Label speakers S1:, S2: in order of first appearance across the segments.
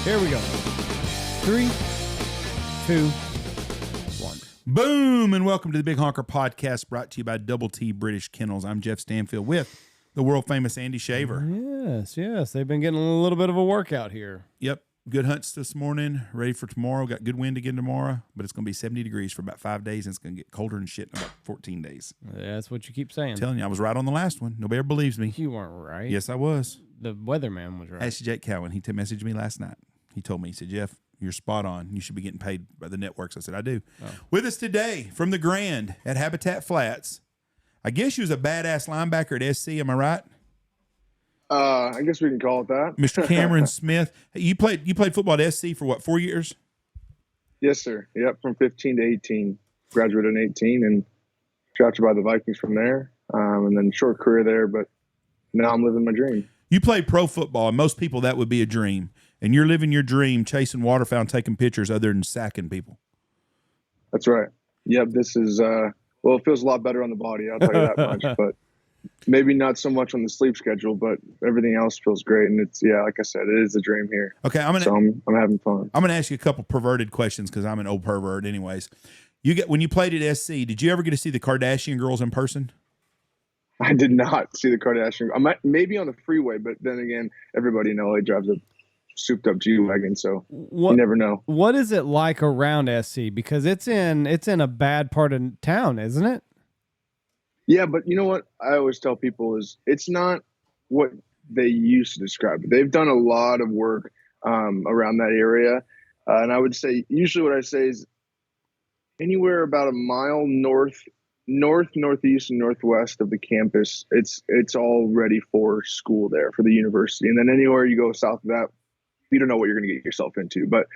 S1: Here we go. 3, 2, 1.
S2: Boom, and welcome to the Big Honker Podcast, brought to you by Double T British Kennels. I'm Jeff Stanfield with the world-famous Andy Shaver.
S1: Yes. They've been getting a little bit of a workout here.
S2: Yep, good hunts this morning, ready for tomorrow. Got good wind again tomorrow, but it's going to be 70 degrees for about 5 days, and it's going to get colder than shit in about 14 days.
S1: That's what you keep saying.
S2: I'm telling you, I was right on the last one. Nobody ever believes me.
S1: You weren't right.
S2: Yes, I was.
S1: The weatherman was right.
S2: Ask Jake Cowan. He messaged me last night. He told me, he said, Jeff, you're spot on. You should be getting paid by the networks. I said, I do. Oh. With us today from the Grand at Habitat Flats, I guess you was a badass linebacker at SC. Am I right?
S3: I guess we can call it that.
S2: Mr. Cameron Smith. You played football at SC for what, 4 years?
S3: Yes, sir. Yep, from 15 to 18. Graduated in 18 and drafted by the Vikings from there. And then short career there, but now I'm living my dream. You
S2: played pro football, and most people that would be a dream. And you're living your dream, chasing waterfowl and taking pictures other than sacking people.
S3: That's right. Yep, this is, well, it feels a lot better on the body, I'll tell you that much. But maybe not so much on the sleep schedule, but everything else feels great. And it's, yeah, like I said, it is a dream here.
S2: Okay,
S3: I'm having fun.
S2: I'm going to ask you a couple perverted questions because I'm an old pervert anyways. When you played at SC, did you ever get to see the Kardashian girls in person?
S3: I did not see the Kardashian. Maybe on the freeway, but then again, everybody in LA drives a souped up G-Wagon, so you never know.
S1: What is it like around SC? Because it's in a bad part of town, isn't it?
S3: Yeah, but you know what I always tell people is it's not what they used to describe it. They've done a lot of work around that area, and I would say usually what I say is anywhere about a mile northeast and northwest of the campus, it's all ready for school there, for the university. And then anywhere you go south of that, you don't know what you're going to get yourself into. But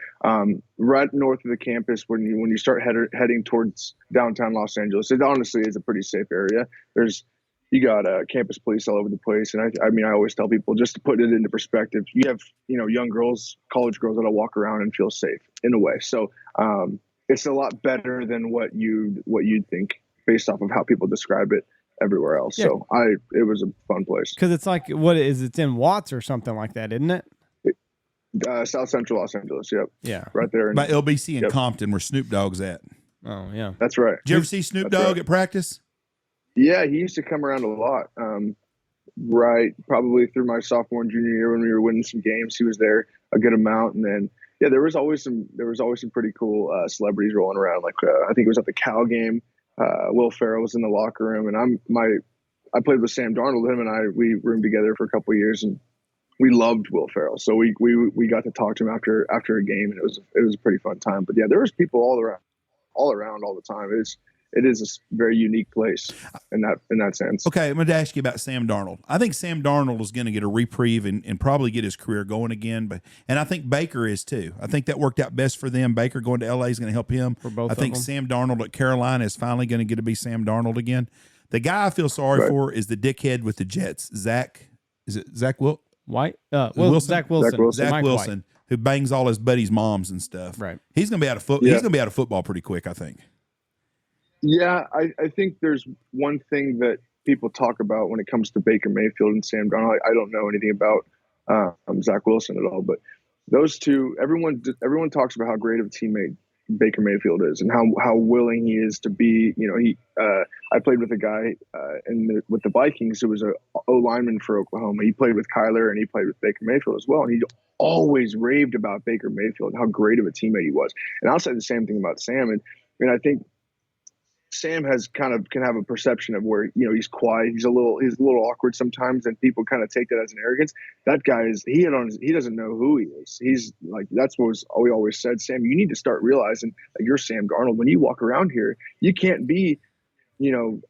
S3: right north of the campus, when you start heading towards downtown Los Angeles, it honestly is a pretty safe area. You got campus police all over the place, and I always tell people, just to put it into perspective, you have young girls, college girls that'll walk around and feel safe in a way. So it's a lot better than what you'd think based off of how people describe it everywhere else. Yeah. So it was a fun place
S1: because it's like it's in Watts or something like that, isn't it?
S3: South Central Los Angeles, yep.
S1: Yeah.
S3: Right there.
S2: By LBC in Compton, where Snoop Dogg's at.
S1: Oh, yeah.
S3: That's right.
S2: Did you ever see Snoop Dogg at practice?
S3: Yeah, he used to come around a lot. Right, probably through my sophomore and junior year when we were winning some games, he was there a good amount. And then, yeah, there was always some pretty cool celebrities rolling around. Like I think it was at the Cal game. Will Ferrell was in the locker room, and I played with Sam Darnold. Him and we roomed together for a couple of years, and we loved Will Ferrell, so we got to talk to him after a game, and it was a pretty fun time. But yeah, there was people all around all the time. It is a very unique place in that sense.
S2: Okay, I'm going to ask you about Sam Darnold. I think Sam Darnold is going to get a reprieve and probably get his career going again. And I think Baker is too. I think that worked out best for them. Baker going to LA is going to help him.
S1: For both
S2: I think
S1: of them.
S2: Sam Darnold at Carolina is finally going to get to be Sam Darnold again. The guy I feel sorry for is the dickhead with the Jets, Zach. Is it Zach Wilson?
S1: Wilson? Zach Wilson.
S2: Zach Wilson, who bangs all his buddies' moms and stuff.
S1: Right.
S2: He's gonna be out of He's gonna be out of football pretty quick, I think.
S3: Yeah, I think there's one thing that people talk about when it comes to Baker Mayfield and Sam Darnold. I don't know anything about Zach Wilson at all, but those two, everyone talks about how great of a teammate Baker Mayfield is and how willing he is to be. I played with a guy with the Vikings who was a O lineman for Oklahoma. He played with Kyler and he played with Baker Mayfield as well. And he always raved about Baker Mayfield and how great of a teammate he was. And I'll say the same thing about Sam. And I think Sam can have a perception of where, he's quiet. He's a little awkward sometimes, and people kind of take that as an arrogance. That guy he doesn't know who he is. He's like, that's what we always said, Sam, you need to start realizing that you're Sam Darnold. When you walk around here, you can't be,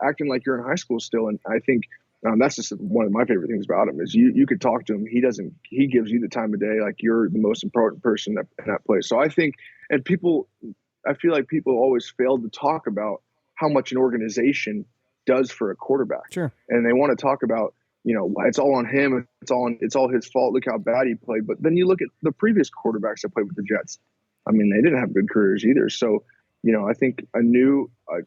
S3: acting like you're in high school still. And I think that's just one of my favorite things about him is you could talk to him. He gives you the time of day. Like you're the most important person in that place. So I think, and I feel like people always fail to talk about how much an organization does for a quarterback.
S1: Sure.
S3: And they want to talk about, it's all on him. It's all his fault. Look how bad he played. But then you look at the previous quarterbacks that played with the Jets. I mean, they didn't have good careers either. So, I think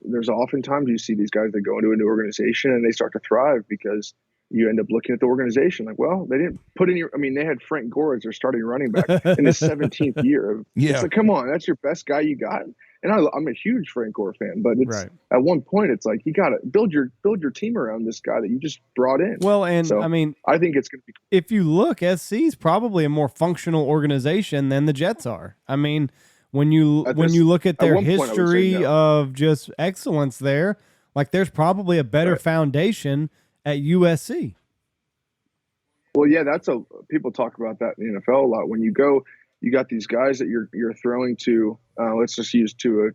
S3: there's oftentimes you see these guys that go into a new organization and they start to thrive because you end up looking at the organization like, well, they didn't put in they had Frank Gore as their starting running back in his 17th year. It's like, come on, that's your best guy you got. And I'm a huge Frank Gore fan, but it's at one point it's like you got to build your team around this guy that you just brought in.
S1: Well, and
S3: so, I think it's going to be.
S1: If you look, SC is probably a more functional organization than the Jets are. I mean, when you look at their history of just excellence there, like there's probably a better foundation at USC.
S3: Well, yeah, people talk about that in the NFL a lot. When you go, you got these guys that you're throwing to. Let's just use Tua,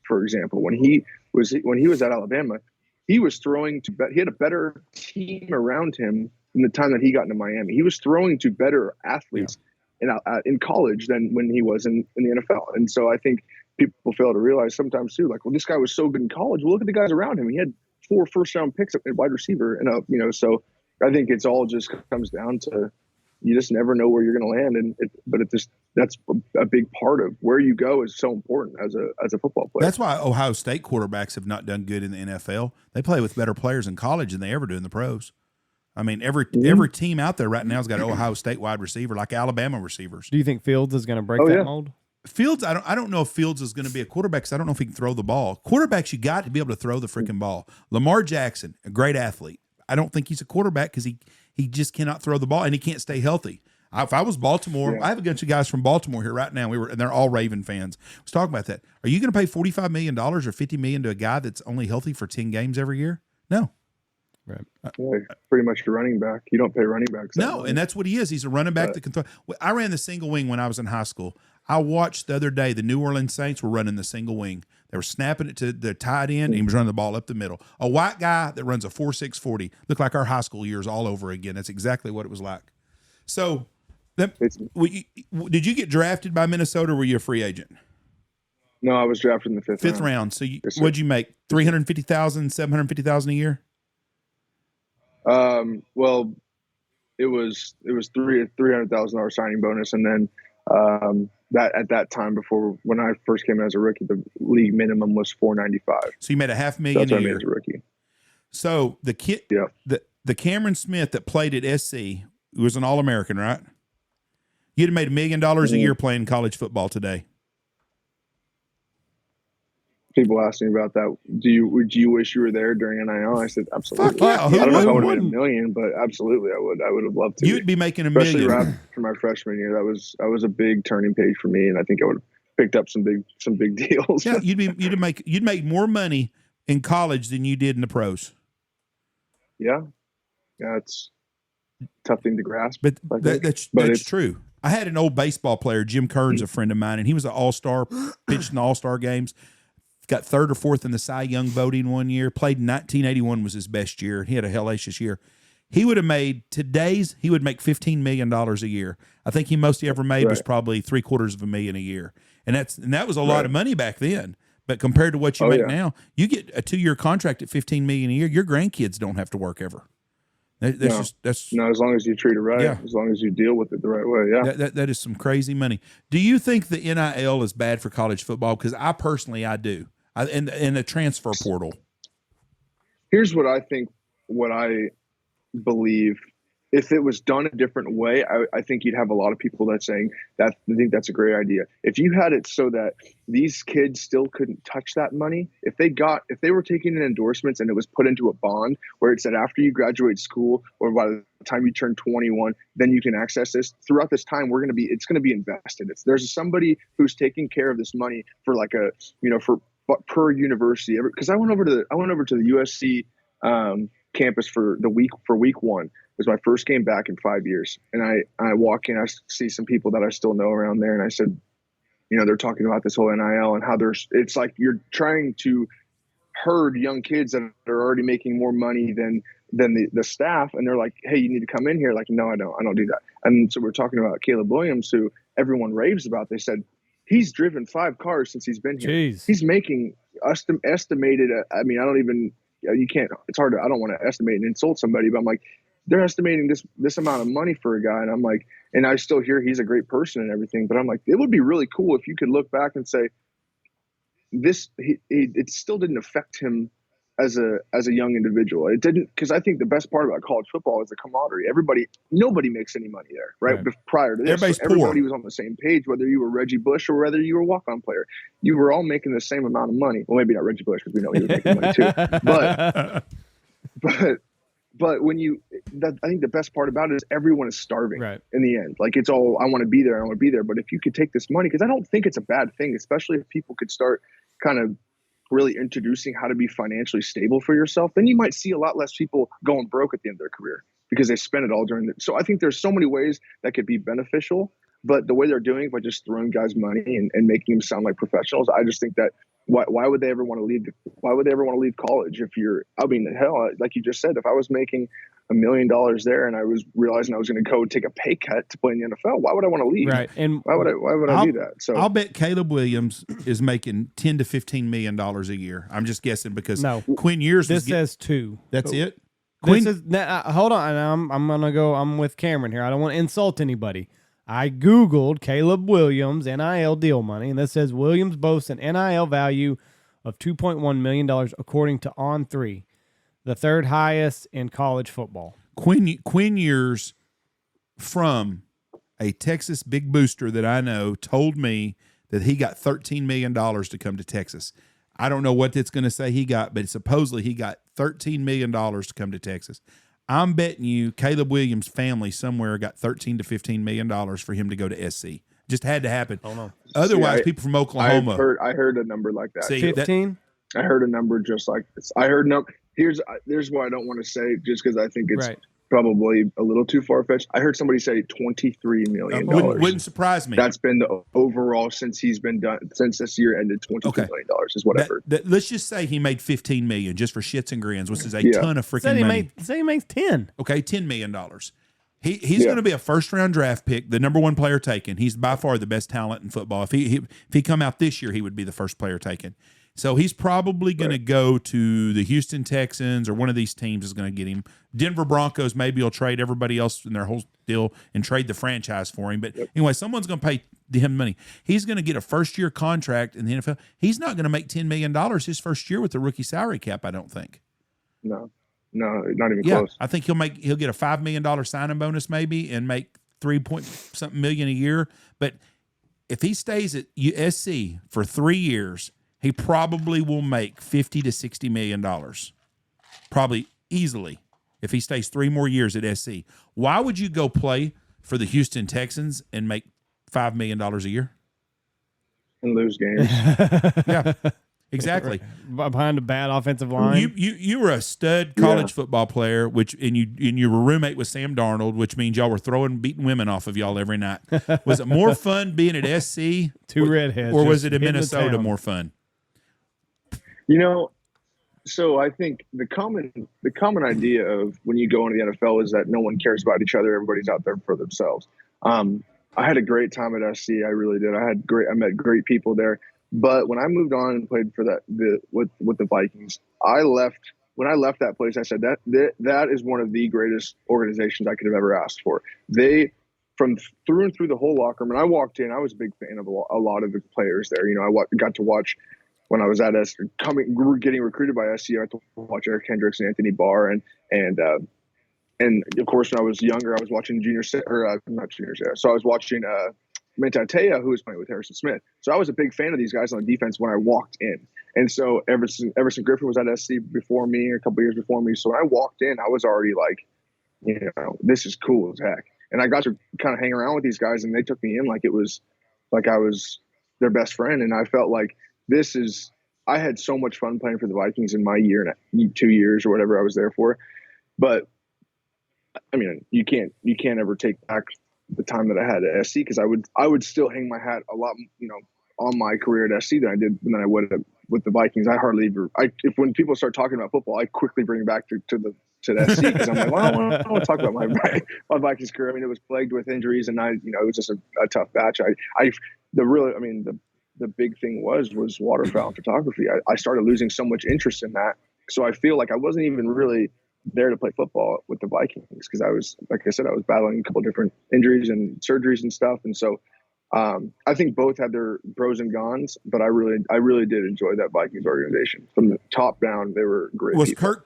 S3: for example. When he was at Alabama, he was throwing to. He had a better team around him in the time that he got into Miami. He was throwing to better athletes in college than when he was in the NFL. And so I think people fail to realize sometimes too, like, well, this guy was so good in college. Well, look at the guys around him. He had 4 first-round picks at wide receiver, and so I think it's all just comes down to you just never know where you're going to land, but that's a big part of where you go is so important as a football player.
S2: That's why Ohio State quarterbacks have not done good in the NFL. They play with better players in college than they ever do in the pros. I mean, every team out there right now has got an Ohio State wide receiver, like Alabama receivers.
S1: Do you think Fields is going to break that mold?
S2: Fields, I don't know if Fields is going to be a quarterback because I don't know if he can throw the ball. Quarterbacks, you got to be able to throw the freaking ball. Lamar Jackson, a great athlete. I don't think he's a quarterback because he just cannot throw the ball and he can't stay healthy. If I was Baltimore, I have a bunch of guys from Baltimore here right now. And they're all Raven fans. I was talking about that. Are you going to pay $45 million or $50 million to a guy that's only healthy for 10 games every year? No.
S3: Right. Pretty much a running back. You don't pay running backs.
S2: And that's what he is. He's a running back that can throw. I ran the single wing when I was in high school. I watched the other day the New Orleans Saints were running the single wing. They were snapping it to the tight end, and he was running the ball up the middle. A white guy that runs a 4.6 40 looked like our high school years all over again. That's exactly what it was like. So, did you get drafted by Minnesota, or were you a free agent?
S3: No, I was drafted in the fifth
S2: round. So, what'd you make? $350,000, $750,000 a year?
S3: Well, it was $300,000 signing bonus, and then that at that time before when I first came in as a rookie, the league minimum was $495,000.
S2: So you made $500,000 a year
S3: as a rookie.
S2: So the kid, the Cameron Smith that played at SC was an All-American, right? You'd have made $1 million a year playing college football today.
S3: People ask me about that. Would you wish you were there during NIL? I said, absolutely.
S2: Yeah,
S3: I don't know if I would have made $1 million, but absolutely I would. I would have loved to.
S2: You'd be making $1 million.
S3: Especially right after my freshman year. That was a big turning page for me, and I think I would have picked up some big deals.
S2: Yeah, you'd make more money in college than you did in the pros.
S3: Yeah, it's a tough thing to grasp.
S2: But that's true. I had an old baseball player, Jim Kern's a friend of mine, and he was an all-star, pitched in the all-star games. Got 3rd or 4th in the Cy Young voting one year. Played in 1981 was his best year. He had a hellacious year. He would make $15 million a year. I think most he ever made was probably $750,000 a year. And that was a lot of money back then. But compared to what you make now, you get a 2-year contract at $15 million a year. Your grandkids don't have to work ever. That's
S3: as long as you treat it right, as long as you deal with it the right way. Yeah,
S2: that is some crazy money. Do you think the NIL is bad for college football? Because I do. In the transfer portal.
S3: Here's what I think. What I believe, if it was done a different way, I think you'd have a lot of people that saying that I think that's a great idea. If you had it so that these kids still couldn't touch that money, if they were taking in endorsements and it was put into a bond where it said after you graduate school or by the time you turn 21, then you can access this. Throughout this time, it's going to be invested. There's somebody who's taking care of this money for per university. Because I went over to the USC campus for week 1. It was my first game back in 5 years, and I walk in, I see some people that I still know around there, and I said, they're talking about this whole NIL and how it's like you're trying to heard young kids that are already making more money than the staff, and they're like, hey, you need to come in here. Like, no, I don't do that. And so we're talking about Caleb Williams, who everyone raves about. They said he's driven 5 cars since he's been here.
S1: Jeez.
S3: He's making estimated. I mean, I don't even, you can't, it's hard to, I don't want to estimate and insult somebody, but I'm like, they're estimating this amount of money for a guy. And I'm like, and I still hear he's a great person and everything, but I'm like, it would be really cool if you could look back and say it still didn't affect him as a young individual. It didn't, because I think the best part about college football is the camaraderie. Nobody makes any money there, right? Prior to this, everybody was on the same page, whether you were Reggie Bush or whether you were a walk-on player. You were all making the same amount of money. Well, maybe not Reggie Bush, because we know he was making money too. But when I think the best part about it is everyone is starving in the end. Like, it's all, I want to be there, I want to be there. But if you could take this money, because I don't think it's a bad thing, especially if people could start kind of really introducing how to be financially stable for yourself, then you might see a lot less people going broke at the end of their career because they spend it all during so I think there's so many ways that could be beneficial, but the way they're doing it by just throwing guys money and making them sound like professionals, I just think that why would they ever want to leave? Why would they ever want to leave college? Hell, like you just said, if I was making $1 million there and I was realizing I was going to go take a pay cut to play in the NFL, why would I want to leave?
S1: Right. And
S3: why would I do that? So
S2: I'll bet Caleb Williams is making $10 to $15 million a year. I'm just guessing because Quinn Ewers
S1: says 2.
S2: That's it.
S1: Hold on. I'm with Cameron here. I don't want to insult anybody. I Googled Caleb Williams NIL deal money, and this says Williams boasts an NIL value of $2.1 million according to On3, the third highest in college football.
S2: Quinn Ewers, from a Texas big booster that I know, told me that he got $13 million to come to Texas. I don't know what that's going to say he got, but supposedly he got $13 million to come to Texas. I'm betting you Caleb Williams' family somewhere got $13 to $15 million for him to go to SC. Just had to happen.
S1: Oh, no.
S2: Otherwise, people from Oklahoma.
S3: I heard a number like that.
S1: 15?
S3: I heard a number just like this. I heard here's what I don't want to say, just because I think it's probably a little too far-fetched. I heard somebody say $23 million.
S2: Wouldn't surprise me.
S3: That's been the overall since he's been done, since this year ended. $22 million is what I heard.
S2: Let's just say he made $15 million just for shits and grins, which is a ton of freaking money.
S1: Say he makes 10.
S2: Okay, $10 million. He's going to be a first-round draft pick, the number 1 player taken. He's by far the best talent in football. If he come out this year, he would be the first player taken. So he's probably going to go to the Houston Texans, or one of these teams is going to get him. Denver Broncos maybe will trade everybody else in their whole deal and trade the franchise for him. But anyway, someone's going to pay him money. He's going to get a first-year contract in the NFL. He's not going to make $10 million his first year with the rookie salary cap, I don't think.
S3: No, not even close.
S2: I think he'll get a $5 million signing bonus maybe and make $3-point-something million a year. But if he stays at USC for 3 years, he probably will make $50 to $60 million, probably easily, if he stays 3 more years at SC. Why would you go play for the Houston Texans and make $5 million a year
S3: and lose games?
S2: Yeah, exactly.
S1: Behind a bad offensive line.
S2: You were a stud college football player, and you were roommate with Sam Darnold, which means y'all were beating women off of y'all every night. Was it more fun being at SC,
S1: redheads,
S2: or was it in Minnesota more fun?
S3: So I think the common idea of when you go into the NFL is that no one cares about each other. Everybody's out there for themselves. I had a great time at SC. I really did. I met great people there. But when I moved on and played for with the Vikings, when I left that place, I said that is one of the greatest organizations I could have ever asked for. They, from through and through the whole locker room, and I walked in, I was a big fan of a lot of the players there. I got to watch. When I was at getting recruited by SC, I got to watch Eric Hendricks and Anthony Barr, and of course when I was younger, I was watching So I was watching Manti Te'o, who was playing with Harrison Smith. So I was a big fan of these guys on defense when I walked in. And so Everson Griffin was at SC before me, a couple years before me. So when I walked in, I was already like, this is cool as heck. And I got to kind of hang around with these guys, and they took me in like it was like I was their best friend, and I felt like. I had so much fun playing for the Vikings in my 2 years or whatever I was there for. But I mean, you can't ever take back the time that I had at SC, because I would still hang my hat a lot, on my career at SC than I would with the Vikings, I hardly ever. If when people start talking about football, I quickly bring it back to that seat because I'm like, well, I don't want to talk about my Vikings career. I mean, it was plagued with injuries, and it was just a tough batch. The big thing was waterfowl photography. I started losing so much interest in that, so I feel like I wasn't even really there to play football with the Vikings because I was, like I said, I was battling a couple different injuries and surgeries and stuff, and so. I think both had their pros and cons, but I really did enjoy that Vikings organization from the top down. They were great.
S2: Was Kirk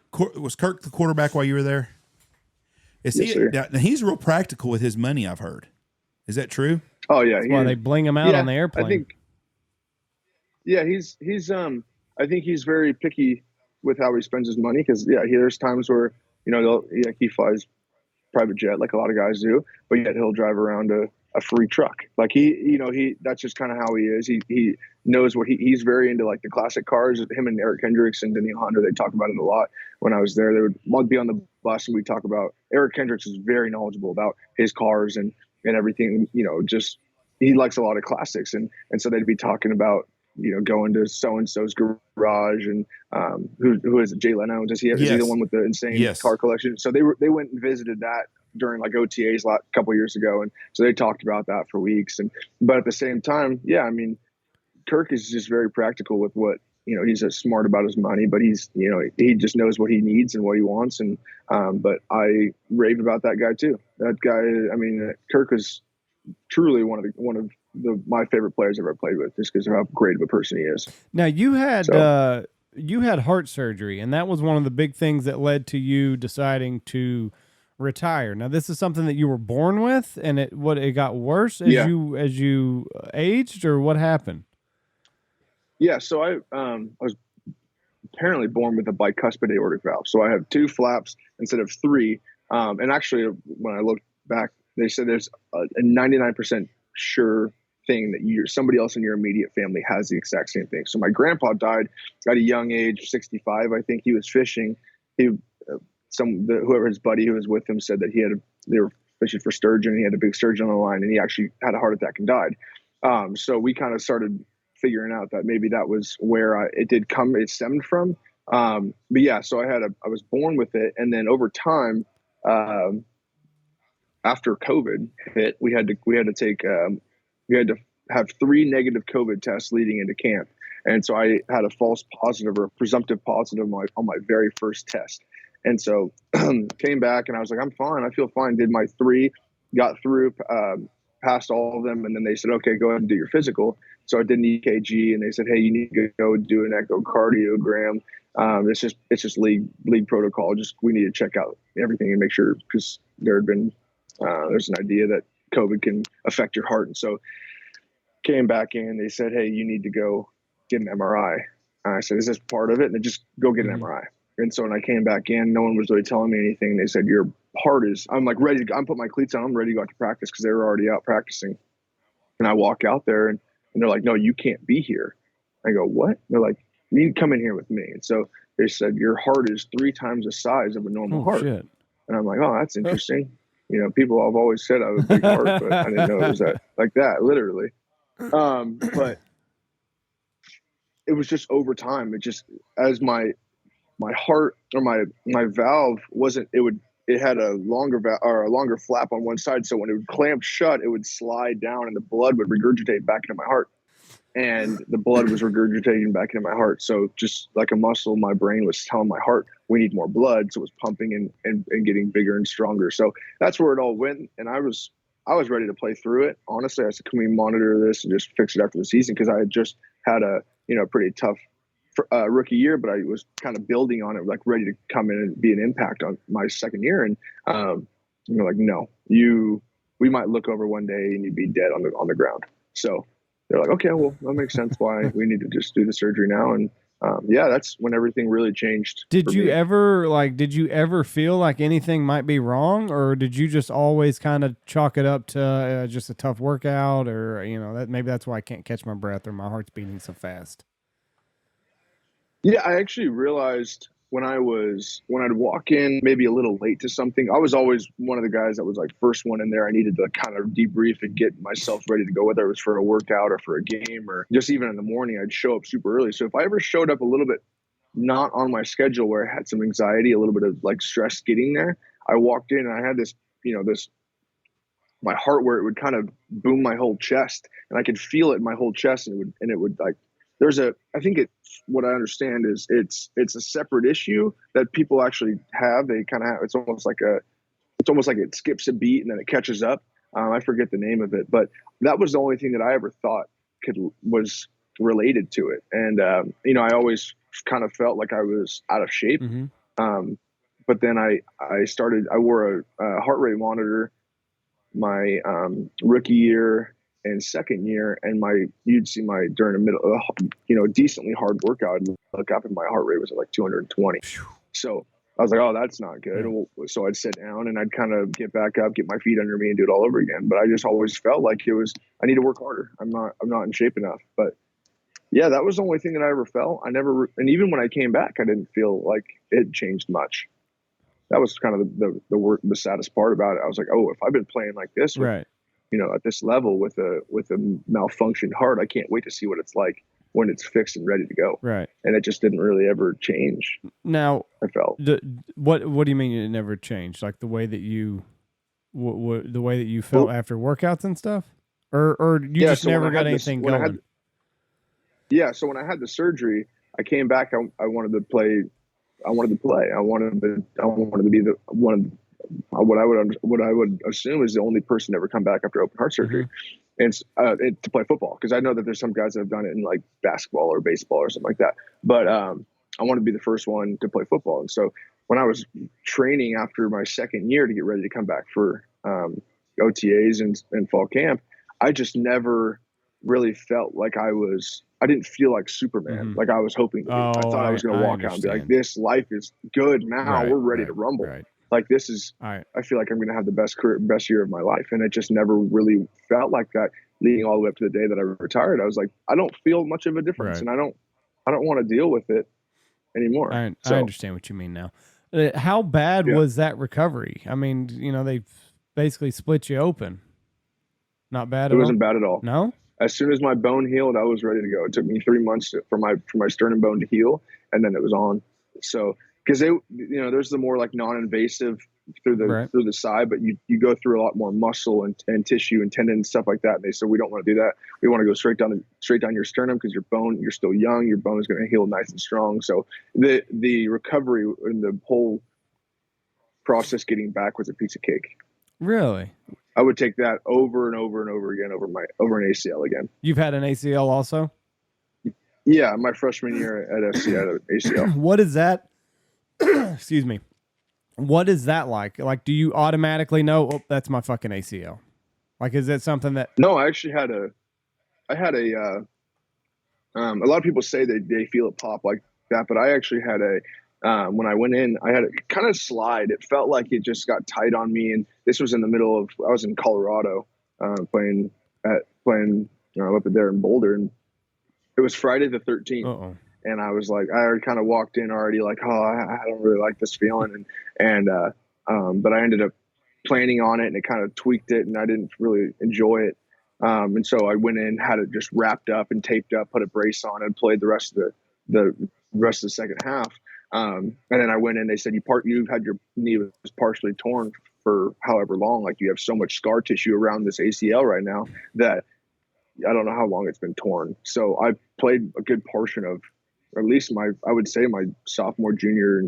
S2: the quarterback while you were there? Yes, now he's real practical with his money. I've heard. Is that true?
S3: Oh yeah,
S1: that's why they bling him out on the airplane.
S3: I think. Yeah, he's. I think he's very picky with how he spends his money because there's times where he flies private jet like a lot of guys do, but yet he'll drive around a free truck. Like he that's just kind of how he is. He knows what he's very into, like the classic cars. Him and Eric Hendricks and Denny Honda, they talk about it a lot. When I was there, they would be on the bus and we talk about. Eric Hendricks is very knowledgeable about his cars and everything. Just he likes a lot of classics, and so they'd be talking about going to so and so's garage and who is it? Jay Leno? Is he the one with the insane car collection? So they went and visited that during like OTAs a couple years ago, and so they talked about that for weeks. But at the same time, I mean, Kirk is just very practical with what he's smart about his money, but he's he just knows what he needs and what he wants. And but I raved about that guy too. That guy, I mean, Kirk is truly one of my favorite players I've ever played with, just because of how great of a person he is.
S1: Now you had heart surgery, and that was one of the big things that led to you deciding to retire. Now, this is something that you were born with, and it got worse as you aged, or what happened?
S3: Yeah, so I was apparently born with a bicuspid aortic valve, so I have 2 flaps instead of 3. And actually, when I looked back, they said there's a 99% sure thing that somebody else in your immediate family has the exact same thing. So my grandpa died at a young age, 65, I think. He was fishing. Whoever his buddy who was with him said that they were fishing for sturgeon. He had a big sturgeon on the line, and he actually had a heart attack and died. So we kind of started figuring out that maybe that was where it stemmed from. But yeah, so I was born with it, and then over time, after COVID hit, we had to have 3 negative COVID tests leading into camp, and so I had a false positive or a presumptive positive on my very first test. And so came back and I was like, I'm fine. I feel fine. Did my 3, got through, passed all of them. And then they said, okay, go ahead and do your physical. So I did an EKG, and they said, hey, you need to go do an echocardiogram. It's just league protocol. We need to check out everything and make sure, because there's an idea that COVID can affect your heart. And so came back in, they said, hey, you need to go get an MRI. And I said, is this part of it? And they just go get an MRI. And so when I came back in, no one was really telling me anything. They said, your heart is, I'm like ready to go. I'm putting my cleats on. I'm ready to go out to practice because they were already out practicing. And I walk out there and they're like, no, you can't be here. I go, what? They're like, you need to come in here with me. And so they said, your heart is 3 times the size of a normal heart.
S1: Shit.
S3: And I'm like, oh, that's interesting. People have always said I have a big heart, but I didn't know it was like that, literally. But it was just over time. It just, as my heart or my valve it had a longer flap on one side. So when it would clamp shut, it would slide down and the blood would regurgitate back into my heart. And the blood was regurgitating back into my heart. So just like a muscle, my brain was telling my heart, we need more blood. So it was pumping and getting bigger and stronger. So that's where it all went. And I was ready to play through it. Honestly, I said, can we monitor this and just fix it after the season? Because I had just had a pretty tough rookie year, but I was kind of building on it, like ready to come in and be an impact on my second year. And like, no, we might look over one day and you'd be dead on the ground. So they're like, okay, well, that makes sense why we need to just do the surgery now. And that's when everything really changed.
S1: Did you ever feel like anything might be wrong, or did you just always kind of chalk it up to just a tough workout, or that maybe that's why I can't catch my breath or my heart's beating so fast?
S3: Yeah, I actually realized when I'd walk in maybe a little late to something, I was always one of the guys that was like first one in there. I needed to kind of debrief and get myself ready to go, whether it was for a workout or for a game or just even in the morning, I'd show up super early. So if I ever showed up a little bit not on my schedule where I had some anxiety, a little bit of like stress getting there, I walked in and I had this, my heart where it would kind of boom my whole chest and I could feel it in my whole chest and it would like, I think what I understand is it's a separate issue that people actually have. They kind of have, it's almost like it skips a beat and then it catches up. I forget the name of it, but that was the only thing that I ever thought was related to it. And, I always kind of felt like I was out of shape.
S1: Mm-hmm.
S3: But then I wore a heart rate monitor my rookie year and second year, and you'd see during the middle, decently hard workout, I'd look up and my heart rate was at like 220. So I was like, oh, that's not good. So I'd sit down and I'd kind of get back up, get my feet under me and do it all over again. But I just always felt like I need to work harder. I'm not in shape enough. But yeah, that was the only thing that I ever felt. And even when I came back, I didn't feel like it changed much. That was kind of the saddest part about it. I was like, oh, if I've been playing like this,
S1: right,
S3: at this level with a malfunctioned heart, I can't wait to see what it's like when it's fixed and ready to go.
S1: Right.
S3: And it just didn't really ever change.
S1: Now,
S3: I felt.
S1: What do you mean it never changed? Like the way that you, the way that you felt after workouts and stuff, or you just never got anything going?
S3: So when I had the surgery, I came back. I wanted to play. I wanted to be what I would assume is the only person to ever come back after open heart surgery, mm-hmm. and to play football, because I know that there's some guys that have done it in like basketball or baseball or something like that. But I wanted to be the first one to play football, and so when I was training after my second year to get ready to come back for OTAs and fall camp, I just never really felt like I didn't feel like Superman, mm-hmm. like I was hoping to be. I thought I was going to walk out and be like, this life is good now. We're ready to rumble. Right. Like this is, I feel like I'm going to have the best year of my life. And it just never really felt like that leading all the way up to the day that I retired. I was like, I don't feel much of a difference, and I don't want to deal with it anymore.
S1: I understand what you mean now. How bad was that recovery? I mean, they basically split you open. Not bad at all?
S3: It wasn't bad at all.
S1: No?
S3: As soon as my bone healed, I was ready to go. It took me 3 months for my sternum bone to heal, and then it was on. So, because there's the more like non-invasive through the side, but you go through a lot more muscle and tissue and tendon and stuff like that. And they said, we don't want to do that. We want to go straight down your sternum, because you're still young. Your bone is going to heal nice and strong. So the recovery and the whole process getting back was a piece of cake.
S1: Really?
S3: I would take that over and over and over again over an ACL again.
S1: You've had an ACL also?
S3: Yeah, my freshman year at SC, I had an ACL.
S1: What is that? Excuse me. What is that like? Like, do you automatically know, oh, that's my fucking ACL? Like, is that something that?
S3: No, I actually had a lot of people say they feel it pop like that, but I actually had when I went in, I had a kind of slide. It felt like it just got tight on me. And this was in the middle of, I was in Colorado, playing up there in Boulder. And it was Friday the 13th. Uh-oh. And I was like, I already kind of walked in already like, oh, I don't really like this feeling. But I ended up planning on it, and it kind of tweaked it, and I didn't really enjoy it. And so I went in, had it just wrapped up and taped up, put a brace on, and played the rest of the second half. And then I went in, they said, you had your knee was partially torn for however long. Like, you have so much scar tissue around this ACL right now that I don't know how long it's been torn. So I played a good portion of, or at least I would say my sophomore, junior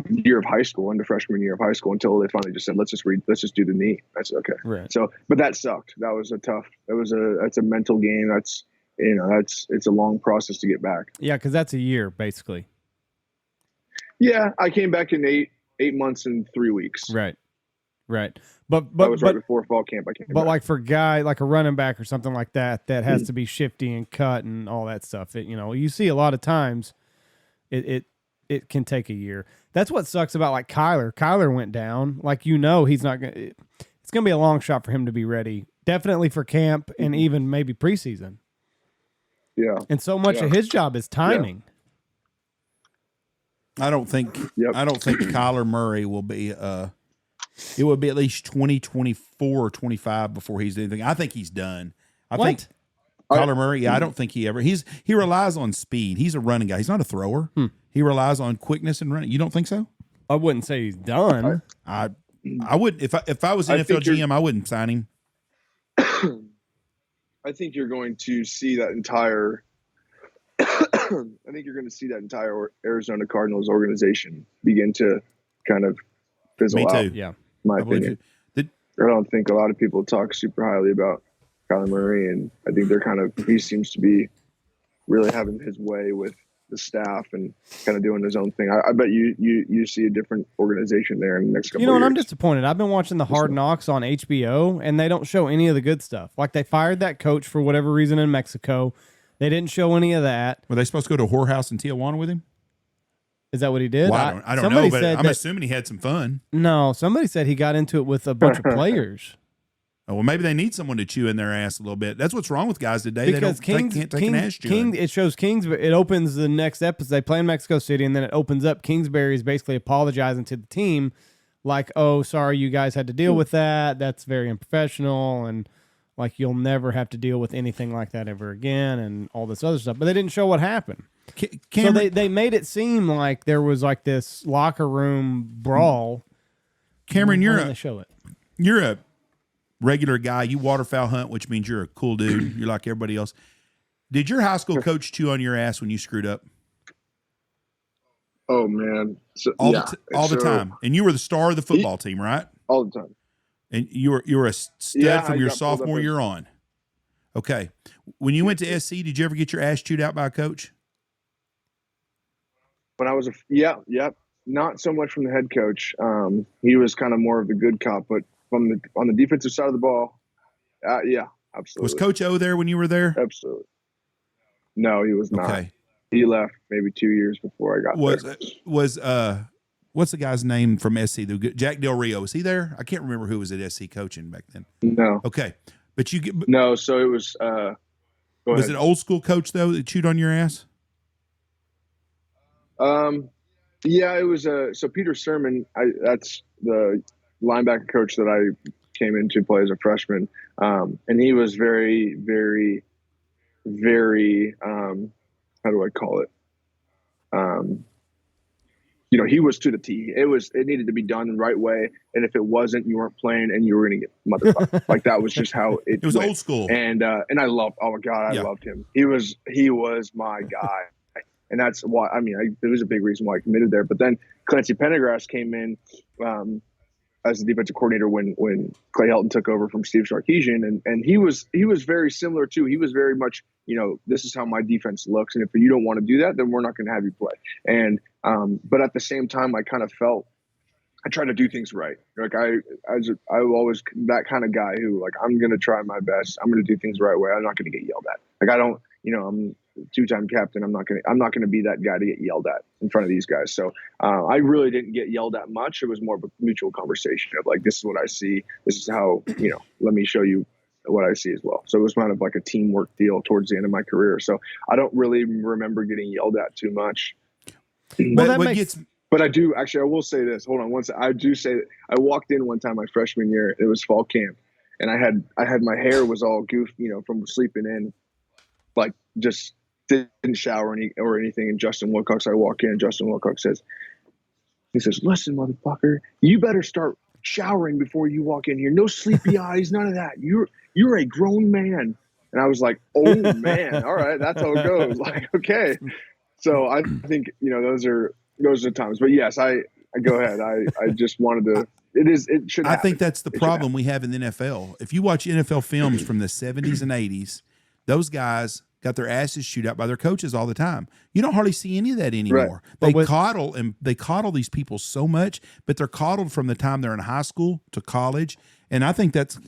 S3: year of high school into freshman year of high school, until they finally just said, let's just do the knee. I said, okay.
S1: Right.
S3: So, but that sucked. That was that's a mental game. It's a long process to get back.
S1: Yeah. 'Cause that's a year basically.
S3: Yeah. I came back in eight months and 3 weeks.
S1: Right. But
S3: that was right before fall camp. I came back.
S1: Like for a guy, like a running back or something like that has to be shifty and cut and all that stuff. You see a lot of times it can take a year. That's what sucks about like Kyler. Kyler went down. Like, he's not going to, it's going to be a long shot for him to be ready. Definitely for camp and even maybe preseason.
S3: Yeah.
S1: And so much of his job is timing.
S2: I don't think Kyler Murray will be it would be at least 2024 or 25 before he's anything. I think he's done. I think Kyler Murray, I don't think he relies on speed. He's a running guy. He's not a thrower. He relies on quickness and running. You don't think so?
S1: I wouldn't say he's done.
S2: I would if I was NFL GM, I wouldn't sign him.
S3: I think you're going to see that entire Arizona Cardinals organization begin to kind of fizzle out.
S2: Me too.
S1: Yeah.
S3: My opinion. I don't think a lot of people talk super highly about Kyler Murray, and I think he seems to be really having his way with the staff and kind of doing his own thing. I bet you see a different organization there in the next couple of years.
S1: I'm disappointed. I've been watching the Hard Knocks on HBO, and they don't show any of the good stuff. Like, they fired that coach for whatever reason in Mexico. They didn't show any of that.
S2: Were they supposed to go to a whorehouse in Tijuana with him?
S1: Is that what he did?
S2: Well, I don't know, but I'm assuming he had some fun.
S1: No, somebody said he got into it with a bunch of players.
S2: Oh, well, maybe they need someone to chew in their ass a little bit. That's what's wrong with guys today.
S1: Because
S2: they can't take an ass chewing.
S1: It shows Kingsbury. It opens the next episode. They play in Mexico City, and then it opens up. Kingsbury is basically apologizing to the team, like, "Oh, sorry, you guys had to deal with that. That's very unprofessional, and like you'll never have to deal with anything like that ever again," and all this other stuff. But they didn't show what happened. So they made it seem like there was like this locker room brawl.
S2: Cameron, you're a regular guy. You waterfowl hunt, which means you're a cool dude. You're like everybody else. Did your high school coach chew on your ass when you screwed up?
S3: Oh man,
S2: all the time. And you were the star of the football team, right?
S3: All the time.
S2: And you were a stud from your sophomore year on. Okay. When you went to SC, did you ever get your ass chewed out by a coach?
S3: When I was not so much from the head coach. He was kind of more of the good cop, but on the defensive side of the ball, yeah, absolutely.
S2: Was Coach O there when you were there?
S3: Absolutely. No, he was not.
S2: Okay.
S3: He left maybe 2 years before I got there.
S2: Was what's the guy's name from SC? Jack Del Rio. Was he there? I can't remember who was at SC coaching back then.
S3: No.
S2: Okay, but
S3: no. So it was.
S2: Was it an old school coach though that chewed on your ass?
S3: Yeah, it was. So Peter Sermon. That's the linebacker coach that I came in to play as a freshman, and he was very, very, very. How do I call it? He was to the T. It needed to be done the right way, and if it wasn't, you weren't playing, and you were going to get motherfucked. Like that was just how it
S2: was
S3: went.
S2: Old school.
S3: And I loved. Oh my God, I loved him. He was my guy, and that's why. I mean, there was a big reason why I committed there. But then Clancy Pendergrass came in as the defensive coordinator when Clay Helton took over from Steve Sarkisian, and he was very similar too. He was very much, this is how my defense looks, and if you don't want to do that, then we're not going to have you play. And but at the same time, I kind of felt I tried to do things right. Like I was always that kind of guy who, like, I'm going to try my best. I'm going to do things the right way. I'm not going to get yelled at. Like I don't, I'm two-time captain. I'm not going to be that guy to get yelled at in front of these guys. So I really didn't get yelled at much. It was more of a mutual conversation of like, this is what I see. This is how, let me show you what I see as well. So it was kind of like a teamwork deal towards the end of my career. So I don't really remember getting yelled at too much. But I do actually, I will say this. Hold on one second. I do say that I walked in one time my freshman year. It was fall camp, and I had my hair was all goofed, from sleeping in, like just didn't shower or anything. And Justin Wilcox, I walk in, and Justin Wilcox says, "Listen, motherfucker, you better start showering before you walk in here. No sleepy eyes, none of that. You're a grown man." And I was like, "Oh man, all right, that's how it goes." Like, okay. So I think those are times. But yes, I go ahead. I just wanted to. It should.
S2: I think that's the problem we have in the NFL. If you watch NFL films from the 70s and 80s, those guys got their asses chewed out by their coaches all the time. You don't hardly see any of that anymore. Right. They coddle these people so much, but they're coddled from the time they're in high school to college. And I think that's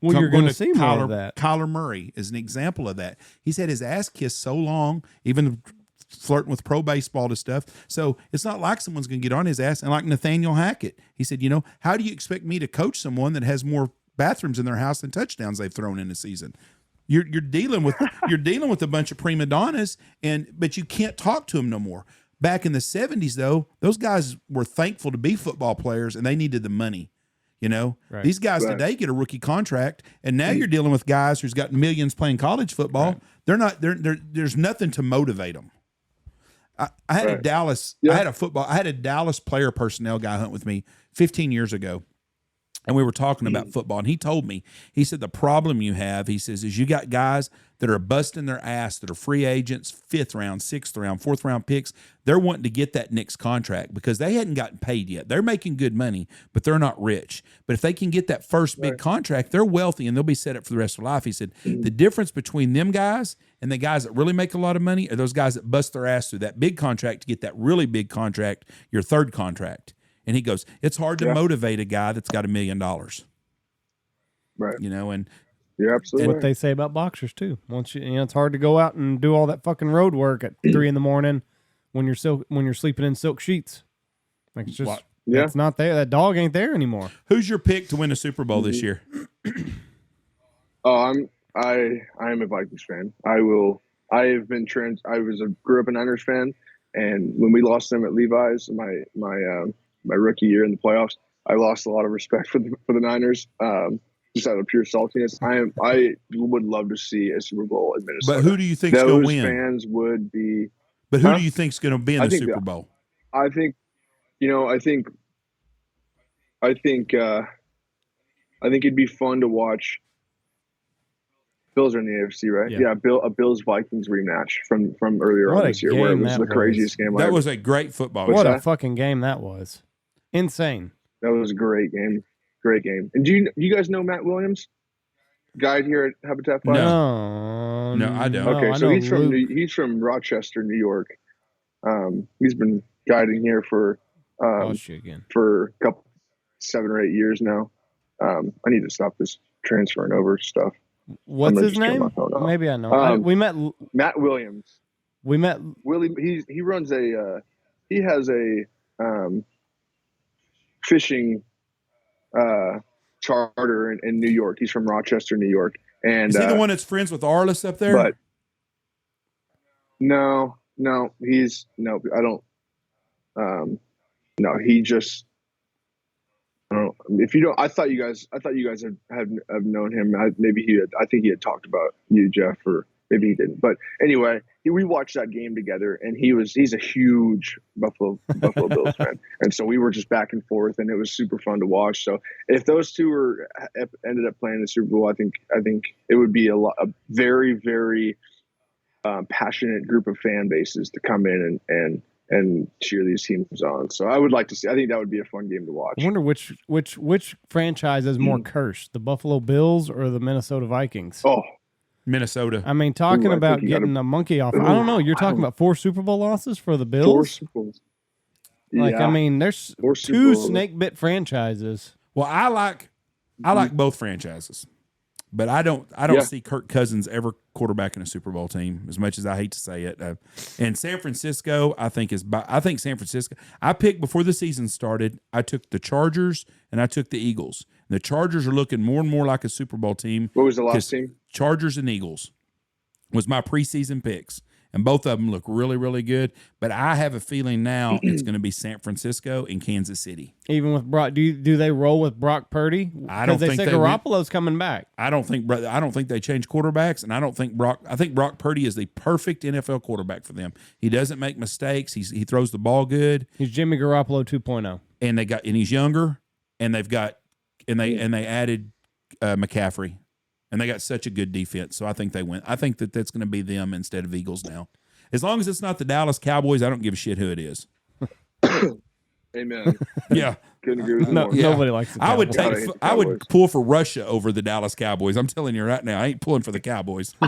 S1: you're going to see more of that.
S2: Kyler Murray is an example of that. He's had his ass kissed so long, even flirting with pro baseball to stuff. So it's not like someone's going to get on his ass. And like Nathaniel Hackett, he said, how do you expect me to coach someone that has more bathrooms in their house than touchdowns they've thrown in a season? You're dealing with a bunch of prima donnas, but you can't talk to them no more. Back in the 70s, though, those guys were thankful to be football players, and they needed the money. You know, these guys today get a rookie contract, and now you're dealing with guys who's got millions playing college football. Right. They're not. There's nothing to motivate them. I had a Dallas. I had a Dallas player personnel guy hunt with me 15 years ago. And we were talking about football, and he told me, he said, the problem you have, he says, is you got guys that are busting their ass, that are free agents, 5th round, 6th round, 4th round picks. They're wanting to get that next contract because they hadn't gotten paid yet. They're making good money, but they're not rich. But if they can get that first big contract, they're wealthy, and they'll be set up for the rest of their life. He said, the difference between them guys and the guys that really make a lot of money are those guys that bust their ass through that big contract to get that really big contract, your third contract. And he goes, it's hard to motivate a guy that's got $1 million.
S3: Right.
S2: You know, and
S3: you're absolutely
S1: what they say about boxers too. Once it's hard to go out and do all that fucking road work at 3 a.m. when you're sleeping in silk sheets. Like it's just it's not there. That dog ain't there anymore.
S2: Who's your pick to win a Super Bowl this year?
S3: I am a Vikings fan. I grew up a Niners fan, and when we lost them at Levi's, my rookie year in the playoffs, I lost a lot of respect for the Niners, just out of pure saltiness. I would love to see a Super Bowl in Minnesota.
S2: But who do you think's going to win?
S3: Those fans would be.
S2: But who do you think's going to be in the Super Bowl?
S3: I think it'd be fun to watch. Bills are in the AFC, right? Yeah, a Bills Vikings rematch from earlier on this year, where it was the craziest game.
S2: That was a great football.
S1: What a fucking game that was! Insane.
S3: That was a great game. Great game. And do you guys know Matt Williams, guide here at Habitat 5?
S2: No, I don't.
S3: Okay, so he's from Rochester, New York. He's been guiding here for a couple 7 or 8 years now. I need to stop this transferring over stuff.
S1: What's his name? Maybe I know. We met
S3: Matt Williams.
S1: We met
S3: Willie. He runs he has a fishing charter in New York. He's from Rochester, New York. And
S2: is he the one that's friends with Arliss up there?
S3: But no, I don't. No, he just. I don't know. If you don't, I thought you guys have known him. I think he had talked about you, Jeff, or maybe he didn't. But anyway, we watched that game together, and he's a huge Buffalo Bills fan, and so we were just back and forth, and it was super fun to watch. So if those two ended up playing the Super Bowl, I think it would be a very, very passionate group of fan bases to come in and cheer these teams on. So I would like to see. I think that would be a fun game to watch.
S1: I wonder which franchise is more cursed, the Buffalo Bills or the Minnesota Vikings?
S3: Oh,
S2: Minnesota.
S1: I mean, talking about getting a monkey off. I don't know. You're talking about 4 Super Bowl losses for the Bills?
S3: 4 Super Bowls.
S1: I mean, there's 2 snake bit franchises.
S2: Well, I like both franchises. But I don't see Kirk Cousins ever quarterbacking a Super Bowl team, as much as I hate to say it. And San Francisco, I think San Francisco. I picked before the season started. I took the Chargers and I took the Eagles. And the Chargers are looking more and more like a Super Bowl team.
S3: What was the last team?
S2: Chargers and Eagles was my preseason picks. And both of them look really, really good. But I have a feeling now it's going to be San Francisco and Kansas City.
S1: Even with Brock, do they roll with Brock Purdy?
S2: I don't think
S1: they say Garoppolo's coming back.
S2: I don't think they change quarterbacks, and I think Brock Purdy is the perfect NFL quarterback for them. He doesn't make mistakes. He throws the ball good.
S1: He's Jimmy Garoppolo 2.0.
S2: And he's younger, and they added McCaffrey. And they got such a good defense, so I think they win. I think that's going to be them instead of Eagles now. As long as it's not the Dallas Cowboys, I don't give a shit who it is.
S3: Amen.
S2: Yeah.
S3: Couldn't agree with
S1: you. Nobody likes the Cowboys.
S2: I would pull for Russia over the Dallas Cowboys. I'm telling you right now, I ain't pulling for the Cowboys.
S3: I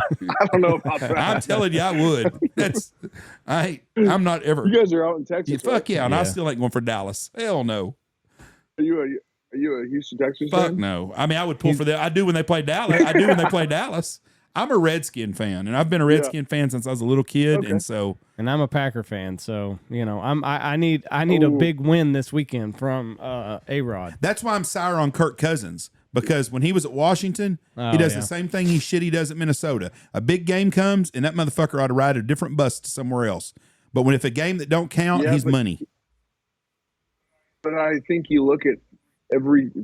S3: don't know about that.
S2: I'm telling you, I would. I'm not ever.
S3: You guys are out in Texas.
S2: Fuck right? Yeah, and I still ain't going for Dallas. Hell no.
S3: Are you a Houston Texans
S2: fan?
S3: Fuck
S2: no. I mean, I would pull for that. I do when they play Dallas. I'm a Redskin fan, and I've been a Redskin fan since I was a little kid,
S1: and I'm a Packer fan. So I need a big win this weekend from A-Rod.
S2: That's why I'm sour on Kirk Cousins, because when he was at Washington, he does the same thing he does at Minnesota. A big game comes, and that motherfucker ought to ride a different bus to somewhere else. But if a game that don't count, he's money.
S3: But I think you look at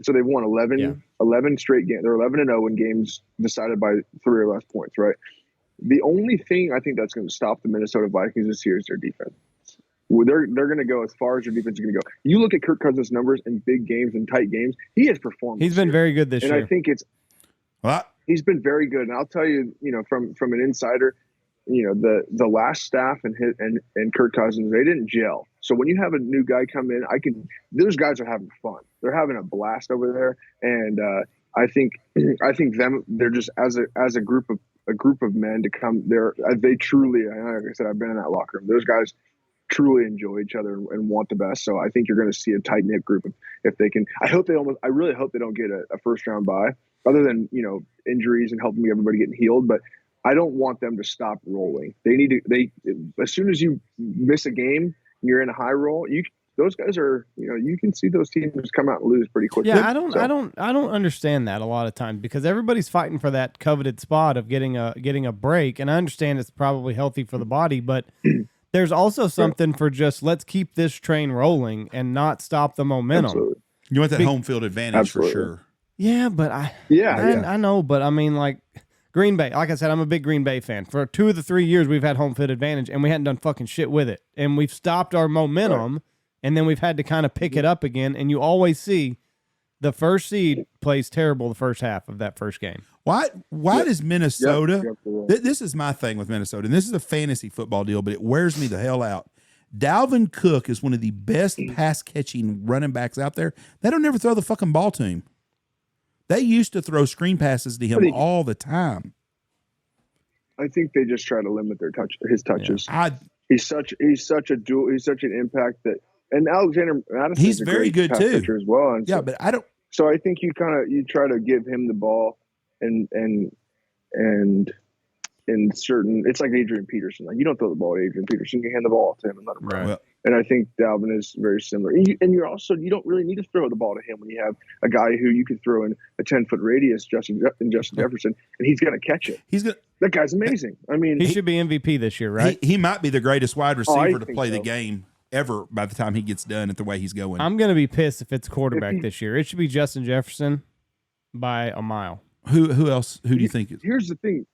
S3: so they've won 11 straight games. They're 11-0 in games decided by 3 or less points, right? The only thing I think that's going to stop the Minnesota Vikings this year is their defense. They're going to go as far as their defense is going to go. You look at Kirk Cousins' numbers in big games and tight games, he has performed.
S1: He's been very good this year.
S3: And I think he's been very good. And I'll tell you, from an insider, the last staff and Kirk Cousins, they didn't gel. So when you have a new guy come in, those guys are having fun. They're having a blast over there. And I think they're just as a group of men to come there. They truly, like I said, I've been in that locker room. Those guys truly enjoy each other and want the best. So I think you're going to see a tight knit group if they can. I really hope they don't get a first round bye, other than injuries and helping everybody getting healed. But I don't want them to stop rolling. As soon as you miss a game, you're in a high roll. Those guys are, you can see those teams come out and lose pretty quickly.
S1: Yeah, I don't understand that a lot of times, because everybody's fighting for that coveted spot of getting a break, and I understand it's probably healthy for the body, but there's also something for just let's keep this train rolling and not stop the momentum.
S3: Absolutely.
S2: You want that home field advantage for sure.
S1: Yeah, but I know, but I mean, like Green Bay, like I said, I'm a big Green Bay fan. For 2 of the 3 years we've had home field advantage, and we hadn't done fucking shit with it, and we've stopped our momentum. Right. And then we've had to kind of pick it up again, and you always see the first seed plays terrible the first half of that first game.
S2: Why does Minnesota this is my thing with Minnesota, and this is a fantasy football deal, but it wears me the hell out. Dalvin Cook is one of the best pass-catching running backs out there. They don't ever throw the fucking ball to him. They used to throw screen passes to him all the time.
S3: I think they just try to limit his touches.
S2: Yeah.
S3: He's such an impact that. And Alexander Madison,
S2: he's very good too
S3: as well. And
S2: yeah, but I don't.
S3: So I think you try to give him the ball, and in certain, it's like Adrian Peterson. Like, you don't throw the ball to Adrian Peterson, you hand the ball to him and let him run. Well, and I think Dalvin is very similar. And you don't really need to throw the ball to him when you have a guy who you could throw in a 10-foot radius, Justin Jefferson, and he's going to catch it. That guy's amazing. I mean,
S1: he should be MVP this year, right?
S2: He might be the greatest wide receiver to play the game ever by the time he gets done at the way he's going.
S1: I'm going to be pissed if it's quarterback this year. It should be Justin Jefferson by a mile.
S2: Who else? Who do you think?
S3: Here's the thing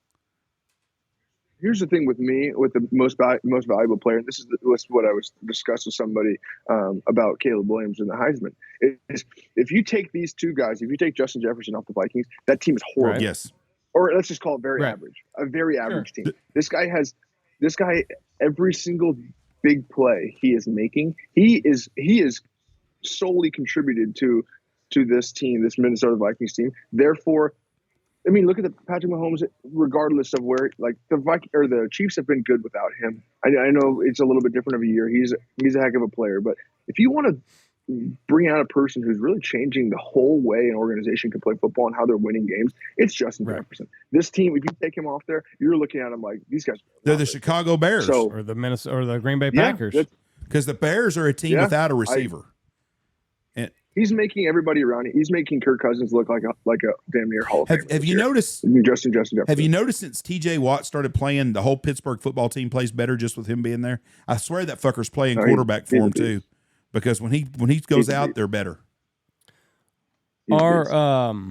S3: with me, with the most valuable player, and this is what I was discussing with somebody about Caleb Williams and the Heisman, is if you take these two guys, if you take Justin Jefferson off the Vikings, that team is horrible.
S2: Right. Yes.
S3: Or let's just call it very average. A very average team. This guy, every single big play he is making, he is solely contributed to this team, this Minnesota Vikings team. Therefore, I mean, look at the Patrick Mahomes. Regardless of where, like, the Chiefs have been good without him. I know it's a little bit different of a year. He's a heck of a player, but if you want to bring out a person who's really changing the whole way an organization can play football and how they're winning games, it's Justin Jefferson. This team, if you take him off there, you're looking at him like, these guys.
S2: They're the Chicago Bears
S1: or the Minnesota or the Green Bay Packers,
S2: because the Bears are a team without a receiver.
S3: He's making everybody around him. He's making Kirk Cousins look like a damn near Hall of Famer.
S2: Have you noticed?
S3: Justin Jefferson.
S2: Have you noticed since T.J. Watt started playing, the whole Pittsburgh football team plays better just with him being there? I swear that fucker's playing quarterback for him too, because when he goes out, they're better.
S1: The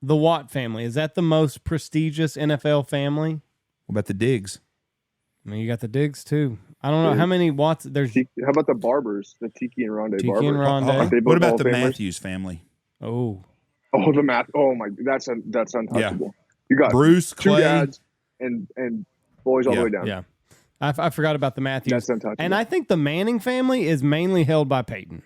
S1: Watt family, is that the most prestigious NFL family?
S2: What about the Diggs?
S1: I mean, you got the Diggs too. I don't know how many Watts there's.
S3: How about the Barbers, the Tiki and Rondé
S1: Tiki
S3: Barber?
S1: And Rondé.
S2: What about the Matthews family?
S3: Oh, that's untouchable.
S2: Yeah.
S3: You got
S2: Bruce,
S3: two
S2: Clay,
S3: dads and boys all the way down.
S1: Yeah, I forgot about the Matthews.
S3: That's untouchable.
S1: And I think the Manning family is mainly held by Peyton.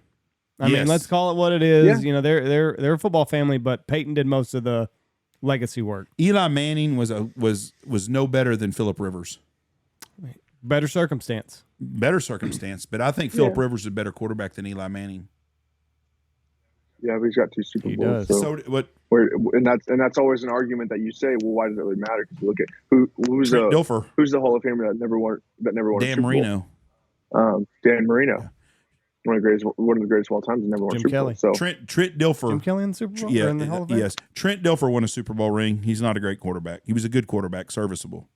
S1: I mean, let's call it what it is. Yeah. You know, they're a football family, but Peyton did most of the legacy work.
S2: Eli Manning was no better than Phillip Rivers.
S1: Better circumstance,
S2: but I think Phillip Rivers is a better quarterback than Eli Manning.
S3: Yeah, but he's got 2 Super Bowls.
S2: So what?
S3: And that's always an argument that you say. Well, why does it really matter? Because you look at who's the Hall of Famer that never won a Super
S2: Marino.
S3: Bowl? Dan Marino, one of the greatest of all time, has never won a Super
S1: Kelly.
S3: Bowl. So
S2: Trent Dilfer.
S1: Jim Kelly in the Super Bowl.
S2: Yeah,
S1: in the Hall of Fame?
S2: Yes. Trent Dilfer won a Super Bowl ring. He's not a great quarterback. He was a good quarterback, serviceable.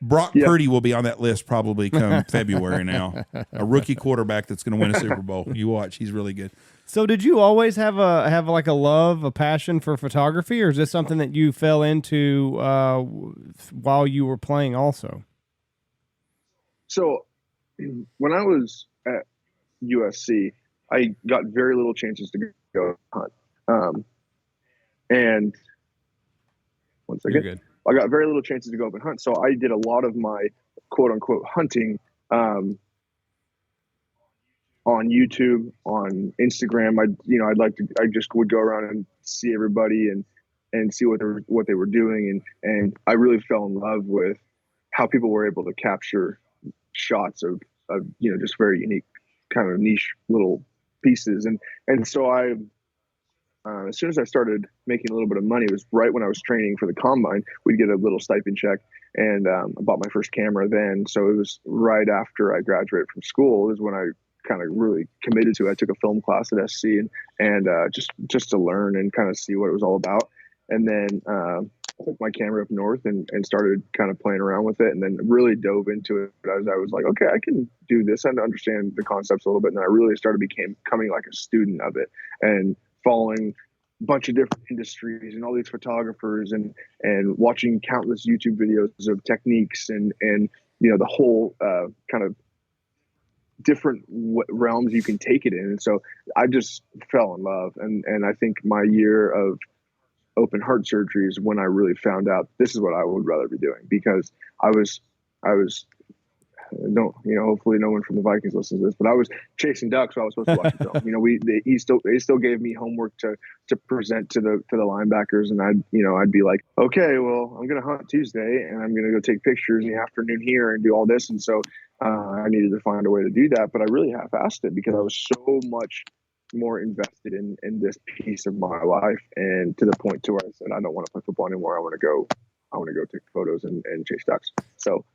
S2: Brock Purdy will be on that list probably come February now. A rookie quarterback that's going to win a Super Bowl. You watch. He's really good.
S1: So did you always have like a love, a passion for photography, or is this something that you fell into while you were playing also?
S3: So when I was at USC, I got very little chances to go hunt. And one second.
S1: You're good.
S3: I got very little chances to go up and hunt. So I did a lot of my quote unquote hunting on YouTube, on Instagram. I just would go around and see everybody and see what they were doing. And I really fell in love with how people were able to capture shots of just very unique kind of niche little pieces. And so as soon as I started making a little bit of money, it was right when I was training for the combine. We'd get a little stipend check, and I bought my first camera then. So it was right after I graduated from school is when I kind of really committed to it. I took a film class at SC and just to learn and kind of see what it was all about. And then I took my camera up north and started kind of playing around with it, and then really dove into it. I was like, okay, I can do this and understand the concepts a little bit. And then I really started becoming like a student of it and following a bunch of different industries and all these photographers and watching countless YouTube videos of techniques and the whole kind of different realms you can take it in. And so I just fell in love. And I think my year of open heart surgery is when I really found out this is what I would rather be doing, because I was hopefully no one from the Vikings listens to this, but I was chasing ducks while I was supposed to watch the film. They still gave me homework to present to the linebackers, and I'd be like, okay, well, I'm gonna hunt Tuesday, and I'm gonna go take pictures in the afternoon here and do all this, and so I needed to find a way to do that, but I really half-assed it because I was so much more invested in this piece of my life, and to the point to where I said, I don't want to play football anymore. I want to go take photos and chase ducks. So.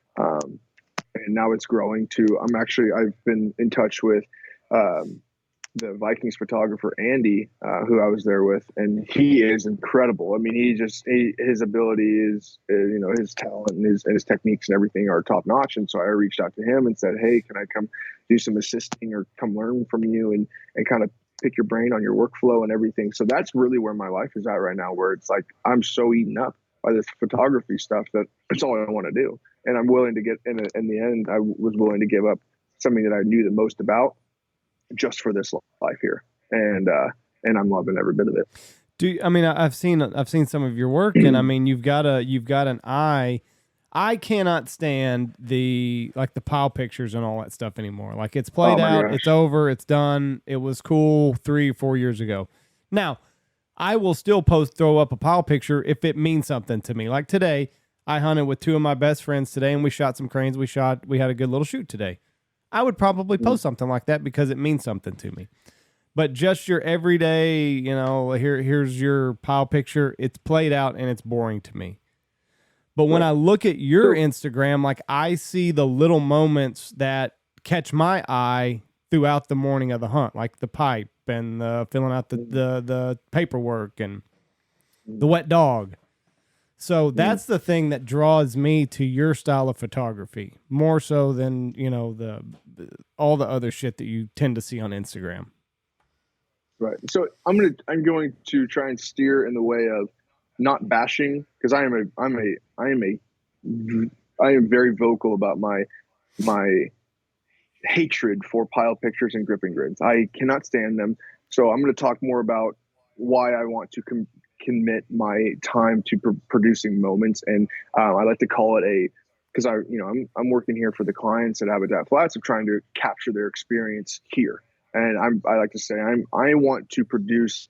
S3: And now it's growing to, I've been in touch with the Vikings photographer, Andy, who I was there with, and he is incredible. I mean, his ability is, his talent and his techniques and everything are top notch. And so I reached out to him and said, hey, can I come do some assisting or come learn from you and kind of pick your brain on your workflow and everything. So that's really where my life is at right now, where it's like, I'm so eaten up by this photography stuff that it's all I want to do. And I'm willing to get in the end, I was willing to give up something that I knew the most about just for this life here. And I'm loving every bit of it.
S1: I've seen some of your work, and I mean, you've got an eye. I cannot stand the pile pictures and all that stuff anymore. Like, it's played out,
S3: gosh.
S1: It's over, it's done. It was cool 3 or 4 years ago. Now, I will still throw up a pile picture if it means something to me. Like today, I hunted with 2 of my best friends today, and we shot some cranes. We had a good little shoot today. I would probably post something like that because it means something to me. But just your everyday, here's your pile picture. It's played out and it's boring to me. But when I look at your Instagram, like, I see the little moments that catch my eye throughout the morning of the hunt, like the pipe and filling out the paperwork and the wet dog. So that's the thing that draws me to your style of photography more so than, all the other shit that you tend to see on Instagram.
S3: Right. So I'm going to try and steer in the way of not bashing, because I am very vocal about my hatred for pile pictures and gripping grids. I cannot stand them. So I'm going to talk more about why I want to commit my time to producing moments. And I like to call it because I'm working here for the clients at Habitat Flats of trying to capture their experience here. And I like to say I want to produce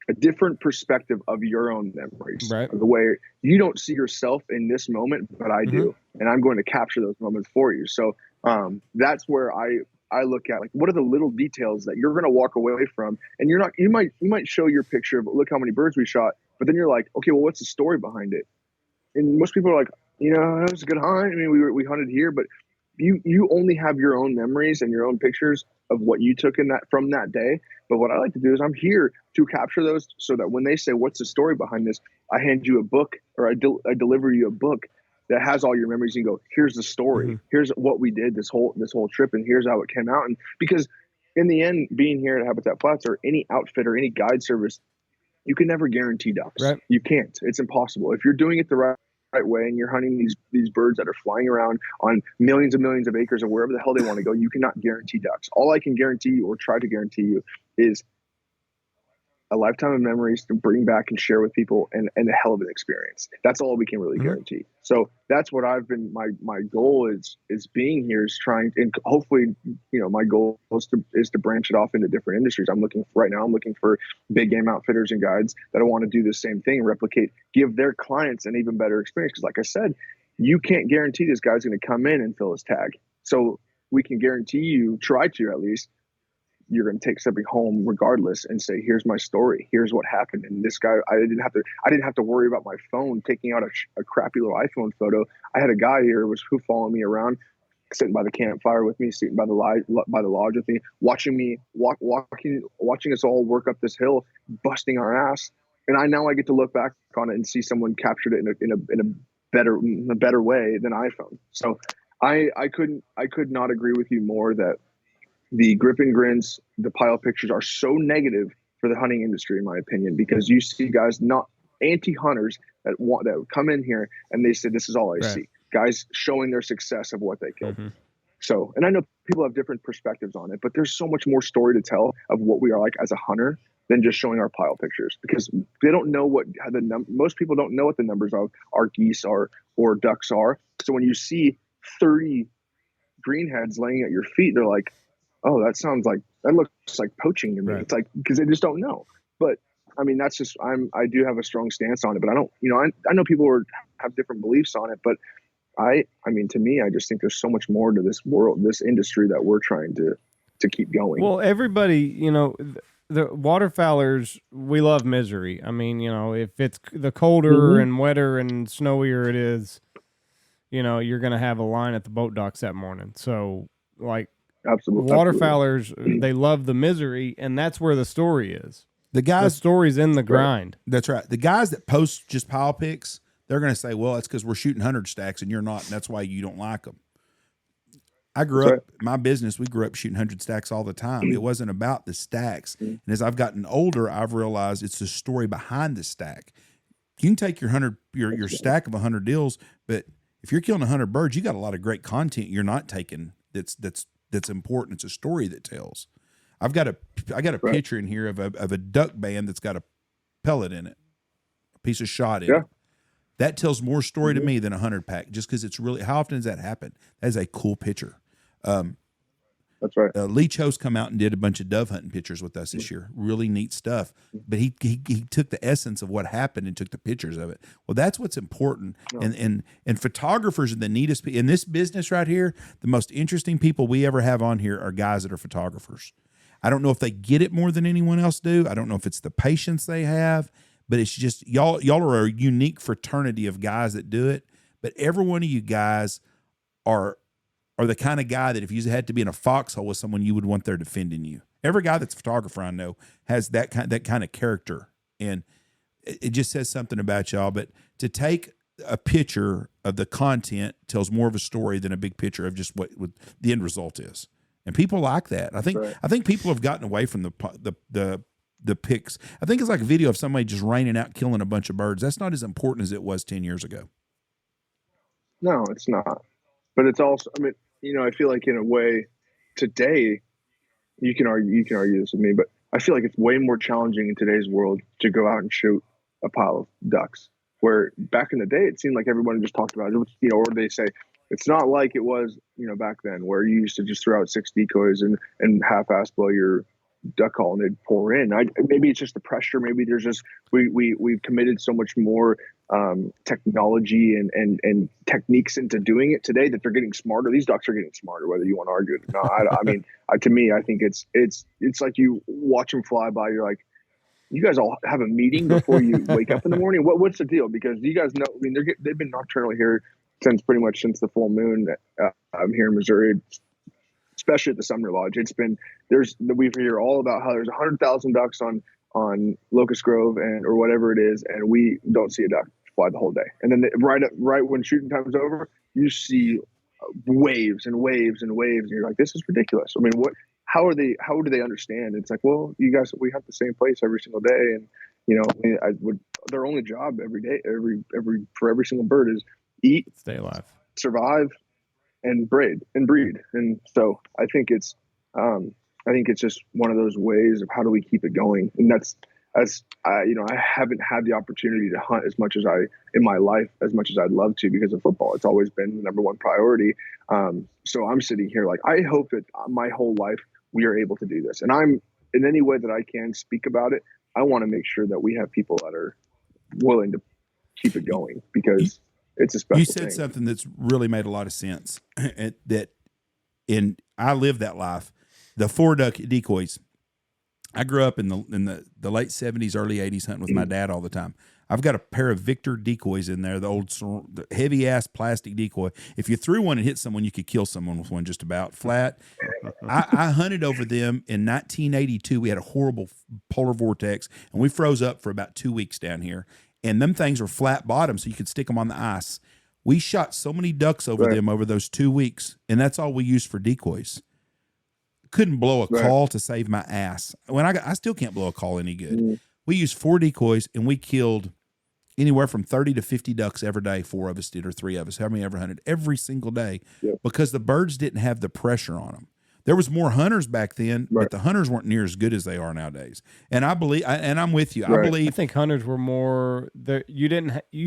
S3: a different perspective of your own memories,
S1: right?
S3: The way you don't see yourself in this moment, but I do, and I'm going to capture those moments for you. So that's where I look at, like, what are the little details that you're going to walk away from, and you might show your picture of, look how many birds we shot, but then you're like, okay, well, what's the story behind it? And most people are like, that was a good hunt. I mean, we hunted here, but you only have your own memories and your own pictures of what you took from that day. But what I like to do is I'm here to capture those so that when they say, what's the story behind this? I hand you a book, or I deliver you a book that has all your memories. You can go, here's the story. Here's what we did this whole trip, and here's how it came out. And because in the end, being here at Habitat Flats or any outfit or any guide service, you can never guarantee ducks.
S1: Right.
S3: You can't. It's impossible. If you're doing it the right way and you're hunting these birds that are flying around on millions and millions of acres or wherever the hell they want to go, you cannot guarantee ducks. All I can guarantee you or try to guarantee you is a lifetime of memories to bring back and share with people, and a hell of an experience. That's all we can really guarantee. So that's what I've been, my goal is being here is trying, and hopefully, my goal is to branch it off into different industries. I'm looking for big game outfitters and guides that want to do the same thing, replicate, give their clients an even better experience. Cause like I said, you can't guarantee this guy's going to come in and fill his tag. So we can guarantee you, try to at least, you're going to take something home regardless and say, here's my story. Here's what happened. And this guy, I didn't have to worry about my phone taking out a crappy little iPhone photo. I had a guy here who followed me around, sitting by the campfire with me, sitting by the lodge with me, watching us all work up this hill, busting our ass. And I get to look back on it and see someone captured it in a better way than iPhone. So I could not agree with you more that the grip and grins, the pile pictures are so negative for the hunting industry, in my opinion, because you see guys, not anti-hunters, that come in here and they say, this is all I see. Guys showing their success of what they killed. So, and I know people have different perspectives on it, but there's so much more story to tell of what we are like as a hunter than just showing our pile pictures, because they don't know most people don't know what the numbers of our geese are or ducks are. So when you see 30 greenheads laying at your feet, they're like, oh, that looks like poaching to me. It's like, because they just don't know. But I mean, that's just, I do have a strong stance on it, but I don't, I know people have different beliefs on it, but I mean, to me, I just think there's so much more to this world, this industry that we're trying to keep going.
S1: Well, everybody, the waterfowlers, we love misery. I mean, if it's the colder and wetter and snowier it is, you're going to have a line at the boat docks that morning. So like,
S3: absolutely,
S1: waterfowlers, they love the misery, and that's where the story is. The story's in the grind.
S2: That's right. The guys that post just pile pics, they're going to say, well, it's because we're shooting 100 stacks and you're not, and that's why you don't like them. I grew up, my business, we grew up shooting 100 stacks all the time. It wasn't about the stacks. And as I've gotten older, I've realized it's the story behind the stack. You can take your stack of 100 deals, but if you're killing 100 birds, you got a lot of great content you're not taking that's important. It's a story that tells. I got a picture in here of a duck band that's got a pellet in it, a piece of shot in it. That tells more story to me than 100 pack, just because it's really, how often does that happen? That is a cool picture.
S3: That's right.
S2: Lee Cho's come out and did a bunch of dove hunting pictures with us this year. Really neat stuff. But he took the essence of what happened and took the pictures of it. Well, that's what's important. And photographers are the neatest in this business right here. The most interesting people we ever have on here are guys that are photographers. I don't know if they get it more than anyone else do. I don't know if it's the patience they have, but it's just y'all are a unique fraternity of guys that do it. But every one of you guys are the kind of guy that if you had to be in a foxhole with someone, you would want there defending you. Every guy that's a photographer I know has that kind of character, and it just says something about y'all. But to take a picture of the content tells more of a story than a big picture of just what the end result is, and people like that. I think people have gotten away from the pics. I think it's like a video of somebody just raining out, killing a bunch of birds. That's not as important as it was 10 years ago.
S3: No, it's not. But it's also, I mean, I feel like in a way today, you can argue this with me, but I feel like it's way more challenging in today's world to go out and shoot a pile of ducks, where back in the day, it seemed like everyone just talked about it, or they say, it's not like it was, back then, where you used to just throw out 6 decoys and half-ass blow your duck call and they'd pour in. Maybe it's just the pressure. Maybe there's just, we've committed so much more technology and techniques into doing it today that they're getting smarter. These ducks are getting smarter, whether you want to argue it or not. I mean, to me, I think it's like you watch them fly by. You're like, you guys all have a meeting before you wake up in the morning. What's the deal? Because you guys know, I mean, they've been nocturnal here since the full moon. I'm here in Missouri, especially at the Sumner Lodge. We hear all about how there's 100,000 ducks on Locust Grove or whatever it is, and we don't see a duck fly the whole day. And then right when shooting time's over, you see waves and waves and waves, and you're like, this is ridiculous. I mean, how do they understand? It's like, well, you guys, we hunt the same place every single day, and their only job every day, for every single bird is eat,
S1: stay alive,
S3: survive, and breed. And so I think it's just one of those ways of how do we keep it going. And that's, I haven't had the opportunity to hunt as much as in my life, as much as I'd love to, because of football. It's always been the number one priority. So I'm sitting here like, I hope that my whole life we are able to do this. And I'm, in any way that I can speak about it, I want to make sure that we have people that are willing to keep it going, because it's a special thing.
S2: You said something that's really made a lot of sense. I lived that life. The 4-duck decoys. I grew up in the late 70s, early 80s hunting with my dad all the time. I've got a pair of Victor decoys in there, the heavy-ass plastic decoy. If you threw one and hit someone, you could kill someone with one just about flat. I hunted over them in 1982. We had a horrible polar vortex, and we froze up for about 2 weeks down here. And them things were flat bottom, so you could stick them on the ice. We shot so many ducks over them over those 2 weeks, and that's all we used for decoys. Couldn't blow a call to save my ass. I still can't blow a call any good. We used 4 decoys, and we killed anywhere from 30 to 50 ducks every day. 4 of us did, or 3 of us, however many ever hunted, every single day, because the birds didn't have the pressure on them. There was more hunters back then, but the hunters weren't near as good as they are nowadays. And I believe, and I'm with you. I
S1: think hunters were more there. You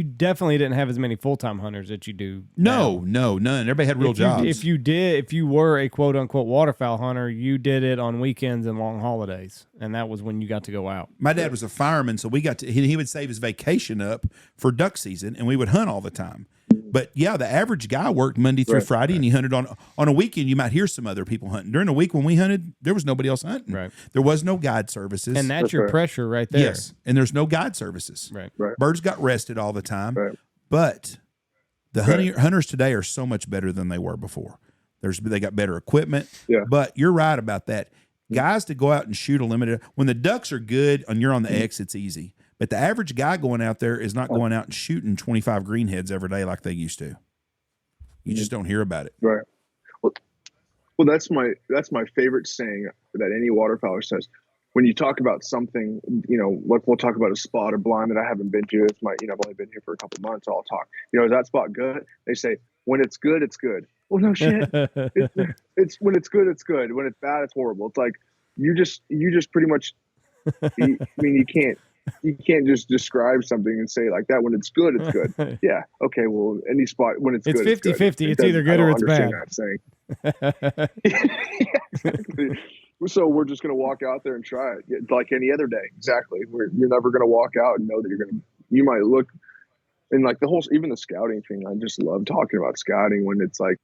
S1: definitely didn't have as many full-time hunters that you do.
S2: No, none. Everybody had real jobs.
S1: If you were a quote unquote waterfowl hunter, you did it on weekends and long holidays. And that was when you got to go out.
S2: My dad was a fireman, so he would save his vacation up for duck season, and we would hunt all the time. But yeah, the average guy worked Monday through Friday, and he hunted on a weekend. You might hear some other people hunting. During the week when we hunted, there was nobody else hunting.
S1: Right.
S2: There was no guide services.
S1: And that's your pressure right there.
S2: Yes. And there's no guide services.
S1: Right.
S2: Birds got rested all the time. Right. But the hunters today are so much better than they were before. They got better equipment.
S3: Yeah.
S2: But you're right about that. Guys to go out and shoot a limited, when the ducks are good and you're on the X, it's easy. But the average guy going out there is not going out and shooting 25 greenheads every day like they used to. You just don't hear about it.
S3: Right. Well, that's my favorite saying that any waterfowler says. When you talk about something, like we'll talk about a spot or blind that I haven't been to. It's I've only been here for a couple of months. So I'll talk. Is that spot good? They say, when it's good, it's good. Well, no shit. It's when it's good, it's good. When it's bad, it's horrible. It's like you just pretty much. You can't just describe something and say like that. When it's good, it's good. Yeah. Okay. Well, any spot when it's good,
S1: 50-50. It's either good or it's bad.
S3: That saying. Exactly. So we're just going to walk out there and try it like any other day. Exactly. You're never going to walk out and know that you might look, and like even the scouting thing. I just love talking about scouting when it's like,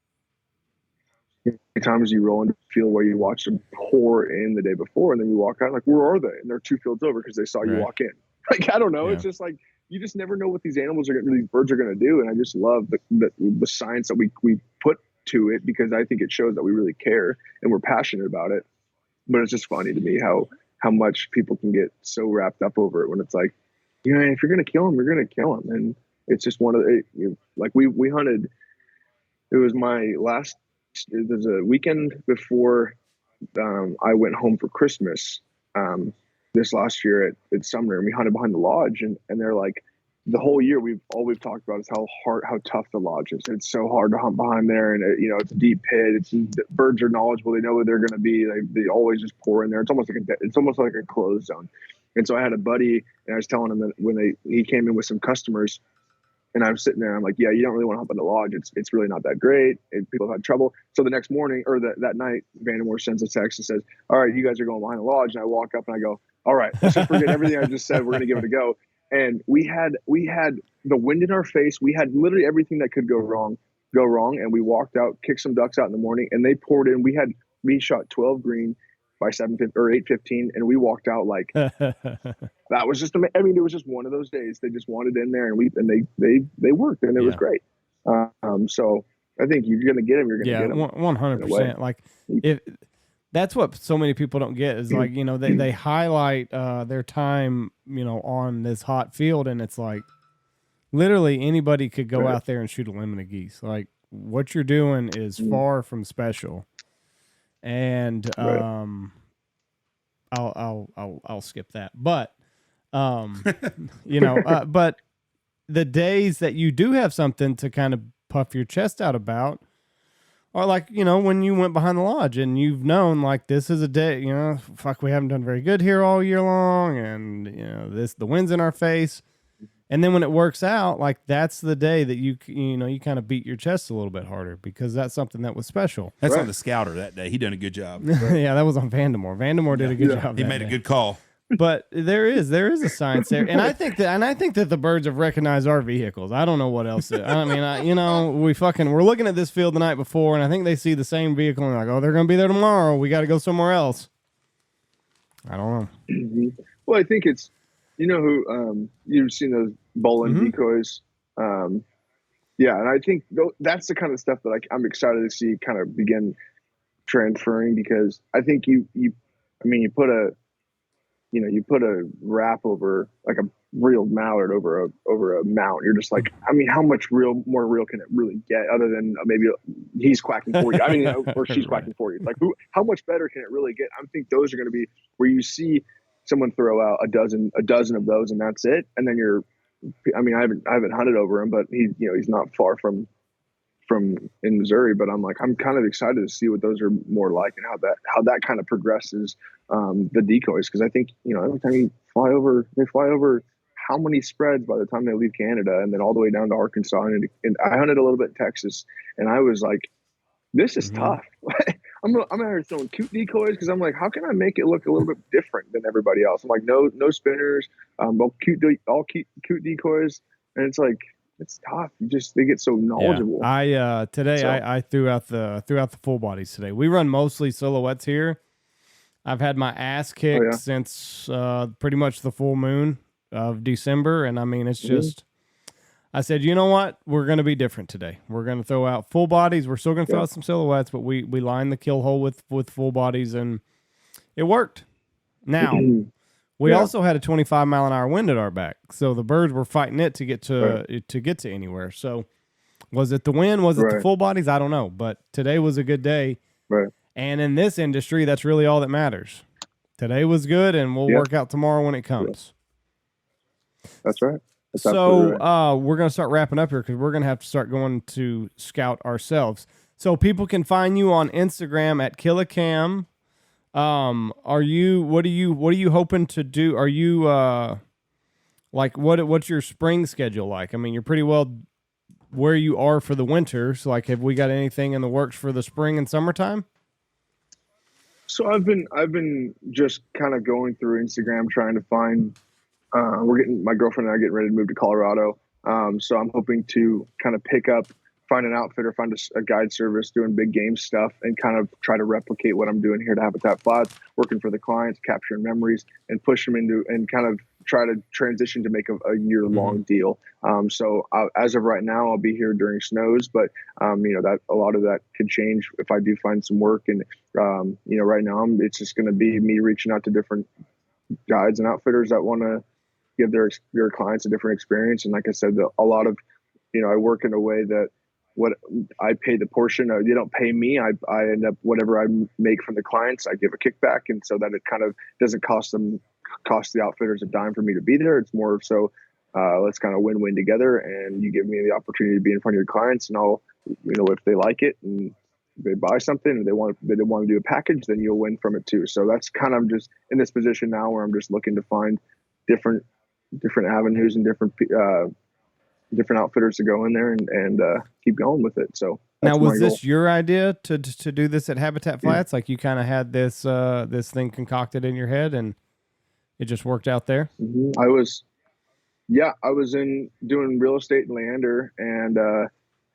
S3: times you roll into a field where you watch them pour in the day before, and then you walk out like, where are they? And they're 2 fields over because they saw you walk in. Like, I don't know. Yeah. It's just like, you just never know what these birds are going to do. And I just love the science that we put to it, because I think it shows that we really care and we're passionate about it. But it's just funny to me how much people can get so wrapped up over it when it's like, if you're going to kill them, you're going to kill them. And it's just one of the, like we hunted, it was a weekend before I went home for Christmas this last year at Sumner, and we hunted behind the lodge, and they're like, the whole year all we've talked about is how tough the lodge is. It's so hard to hunt behind there, and it's a deep pit. The birds are knowledgeable; they know where they're going to be. They always just pour in there. It's almost like a closed zone. And so I had a buddy, and I was telling him that when he came in with some customers. And I'm sitting there, I'm like, yeah, you don't really want to hop in the lodge. It's really not that great. And people have had trouble. So the next morning, or that night, Vandermoor sends a text and says, all right, you guys are going behind the lodge. And I walk up and I go, all right, let's just forget everything I just said. We're going to give it a go. And we had the wind in our face. We had literally everything that could go wrong. And we walked out, kicked some ducks out in the morning, and they poured in. We shot 12 green by 7:15 or 8:15, and we walked out like that was just. I mean, it was just one of those days. They just wanted in there, and they worked, and it was great. So I think you're going to get them. You're going to get them.
S1: 100%. Like if that's what so many people don't get is like they highlight their time on this hot field, and it's like literally anybody could go out there and shoot a limit of geese. Like what you're doing is far from special. And I'll skip that. But but the days that you do have something to kind of puff your chest out about are like, when you went behind the lodge and you've known like this is a day, we haven't done very good here all year long, and the wind's in our face. And then when it works out, like that's the day that you kind of beat your chest a little bit harder because that's something that was special.
S2: That's on the Scouter that day. He done a good job.
S1: Yeah, that was on Vandemore. Vandemore did a good job.
S2: He made a good call.
S1: But there is a science there, and I think that the birds have recognized our vehicles. I don't know what else. I mean, we're looking at this field the night before, and I think they see the same vehicle and they're like, oh, they're going to be there tomorrow. We got to go somewhere else. I don't know.
S3: Mm-hmm. Well, I think it's. Who you've seen those bowling decoys. And I think that's the kind of stuff that I'm excited to see kind of begin transferring, because I think you put a wrap over like a real mallard over a mount. You're just like, how much more real can it really get other than maybe he's quacking for you? Or she's quacking for you. Like how much better can it really get? I think those are going to be where you see someone throw out a dozen of those and that's it. And then I haven't hunted over him, but he's not far from in Missouri, but I'm kind of excited to see what those are more like and how that kind of progresses the decoys. Cause I think, every time they fly over how many spreads by the time they leave Canada and then all the way down to Arkansas. And I hunted a little bit in Texas and I was like, this is tough. I'm out here throwing cute decoys because I'm like, how can I make it look a little bit different than everybody else? I'm like, no spinners, all cute decoys, and it's like it's tough. They get so knowledgeable.
S1: Yeah. I threw out the full bodies today. We run mostly silhouettes here. I've had my ass kicked since pretty much the full moon of December, and it's just. I said, you know what? We're going to be different today. We're going to throw out full bodies. We're still going to throw out some silhouettes, but we lined the kill hole with full bodies, and it worked. Now, we also had a 25-mile-an-hour wind at our back, so the birds were fighting it to get to anywhere. So, was it the wind? Was it the full bodies? I don't know, but today was a good day. Right. And in this industry, that's really all that matters. Today was good, and we'll work out tomorrow when it comes.
S3: That's right.
S1: So we're going to start wrapping up here because we're going to have to start going to scout ourselves. So people can find you on Instagram at Killicam. What are you hoping to do? Are you what's your spring schedule like? You're pretty well where you are for the winter. So have we got anything in the works for the spring and summertime?
S3: So I've been just kind of going through Instagram trying to find. My girlfriend and I getting ready to move to Colorado. So I'm hoping to kind of find an outfitter, find a guide service doing big game stuff and kind of try to replicate what I'm doing here at Habitat Flats, working for the clients, capturing memories and push them into and kind of try to transition to make a year-long deal. So as of right now, I'll be here during snows, but that a lot of that could change if I do find some work. And right now it's just going to be me reaching out to different guides and outfitters that want to give their clients a different experience. And like I said, a lot of, I work in a way that what I pay the portion of, they don't pay me. I end up, whatever I make from the clients, I give a kickback. And so that it kind of doesn't cost the outfitters a dime for me to be there. It's more so, let's kind of win-win together. And you give me the opportunity to be in front of your clients, and I'll, if they like it and they buy something and they want to do a package, then you'll win from it too. So that's kind of just in this position now where I'm just looking to find different avenues and different outfitters to go in there and keep going with it. So
S1: now, was this your idea to do this at Habitat Flats? Like you kind of had this thing concocted in your head and it just worked out there?
S3: Mm-hmm. I was in doing real estate in Leander and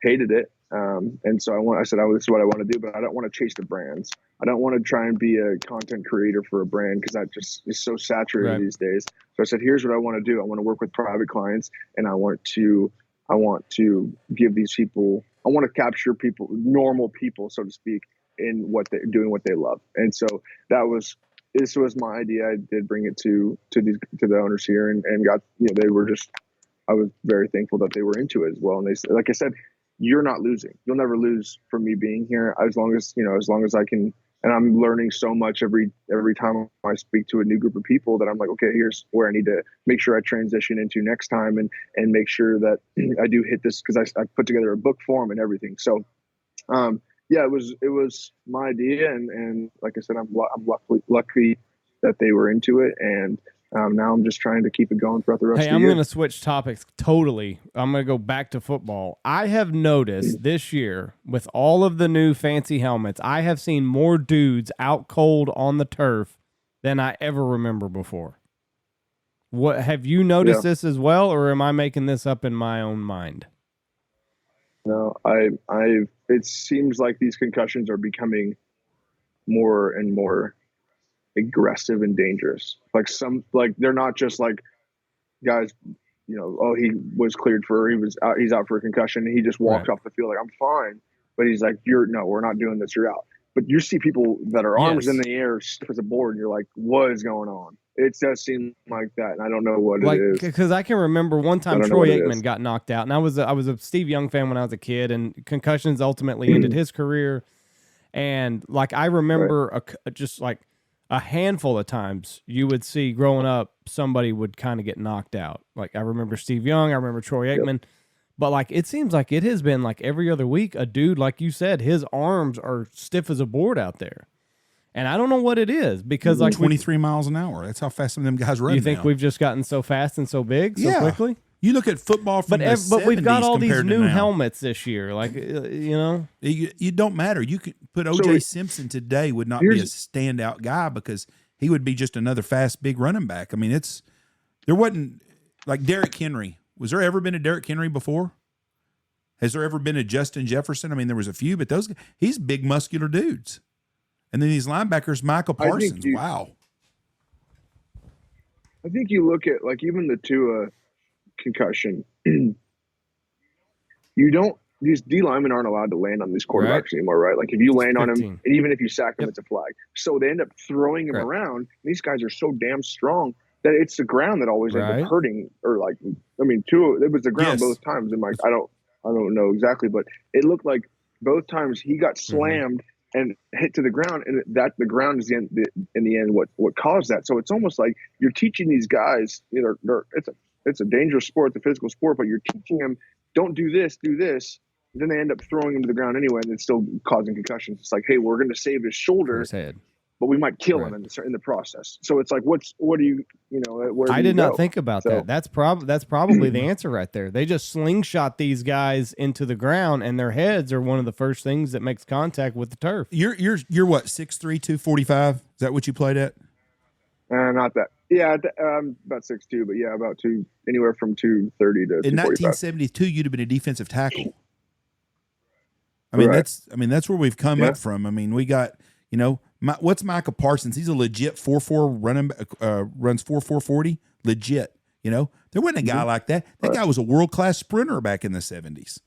S3: hated it. And so I said, this is what I want to do, but I don't want to chase the brands. I don't want to try and be a content creator for a brand because that just is so saturated these days. So I said, here's what I want to do. I want to work with private clients, and I want to give these people, I want to capture people, normal people, so to speak, in what they're doing, what they love. And so this was my idea. I did bring it to the owners here and got, they were just was very thankful that they were into it as well. And they, like I said, you're not losing. You'll never lose from me being here as long as I can. And I'm learning so much every time I speak to a new group of people that I'm like, okay, here's where I need to make sure I transition into next time and make sure that I do hit this, because I put together a book for them and everything. So, yeah, it was my idea, and like I said, I'm lucky that they were into it, and now I'm just trying to keep it going throughout the rest of the year.
S1: I'm going to switch topics totally. I'm going to go back to football. I have noticed this year, with all of the new fancy helmets, I have seen more dudes out cold on the turf than I ever remember before. What have you noticed this as well, or am I making this up in my own mind?
S3: No, it seems like these concussions are becoming more and more aggressive and dangerous. Like they're not just like guys, oh, he's out for a concussion, and he just walked off the field like, I'm fine. But he's like, we're not doing this, you're out. But you see people that are arms in the air, stiff as a board, and you're like, what is going on? It does seem like that, and I don't know what it is.
S1: Because I can remember one time Troy Aikman got knocked out, and I was a Steve Young fan when I was a kid, and concussions ultimately ended his career. And like I remember just like a handful of times you would see growing up somebody would kind of get knocked out. Like I remember Steve Young, I remember Troy Aikman. But like it seems like it has been like every other week a dude, like you said, his arms are stiff as a board out there. And I don't know what it is, because like
S2: 23 miles an hour. That's how fast some of them guys run.
S1: You think we've just gotten so fast and so big so quickly?
S2: You look at football from the 70s,
S1: but we've got all these new
S2: now.
S1: helmets this year. Like,
S2: You don't matter. You could put O.J. Simpson today would not be a standout guy, because he would be just another fast, big running back. I mean, there wasn't like Derrick Henry. Was there ever been a Derrick Henry before? Has there ever been a Justin Jefferson? I mean, there was a few, but he's big, muscular dudes. And then these linebackers, Michael Parsons. Wow.
S3: I think you look at like even the Tua concussion. These D linemen aren't allowed to land on these quarterbacks anymore, right? Like if you land on him, and even if you sack him, it's a flag. So they end up throwing him around. These guys are so damn strong that it's the ground that always ends up hurting. Or like, I mean, Tua, it was the ground both times. And like, I don't know exactly, but it looked like both times he got slammed and hit to the ground, and that the ground is in the end what caused that. So it's almost like you're teaching these guys, it's a dangerous sport, it's a physical sport, but you're teaching them, don't do this, do this. And then they end up throwing him to the ground anyway, and it's still causing concussions. It's like, hey, we're going to save his shoulder,
S1: his head,
S3: but we might kill him in the process. So it's like, what do you, where
S1: I did not think about that. That's probably the answer right there. They just slingshot these guys into the ground, and their heads are one of the first things that makes contact with the turf.
S2: You're what, 6'3", 245? Is that what you played at?
S3: Not that. Yeah, about 6'2", but yeah, about anywhere from 230 to 245.
S2: In 1972, you'd have been a defensive tackle. I mean, that's where we've come up from. I mean, we got, what's Michael Parsons? He's a legit 4.4 running, runs 4.40. Legit, There wasn't a guy like that. That guy was a world-class sprinter back in the 70s.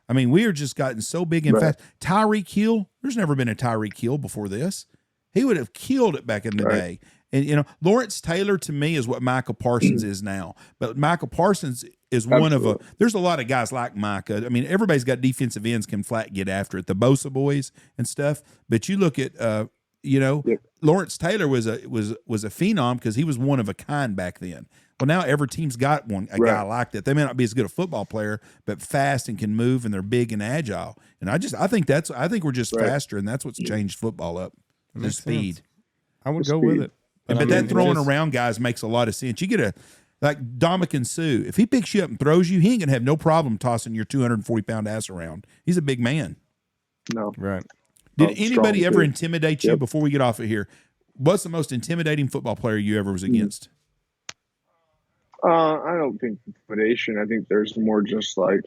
S2: I mean, we are just gotten so big and fast. Tyreek Hill, there's never been a Tyreek Hill before this. He would have killed it back in the day. And, Lawrence Taylor, to me, is what Michael Parsons is now. But Michael Parsons is one of there's a lot of guys like Micah. I mean, everybody's got defensive ends can flat get after it, the Bosa boys and stuff. But you look at, Lawrence Taylor was a phenom because he was one of a kind back then. Well, now every team's got a guy like that. They may not be as good a football player, but fast and can move, and they're big and agile. And I think we're just faster, and that's what's changed football up. The speed.
S1: Sense. I would go with it.
S2: But that throwing around guys makes a lot of sense. You get like Dominican Sue. If he picks you up and throws you, he ain't going to have no problem tossing your 240-pound ass around. He's a big man.
S3: No.
S1: Right.
S2: Did anybody ever intimidate you before we get off of here? What's the most intimidating football player you ever was against?
S3: I don't think intimidation. I think there's more just like,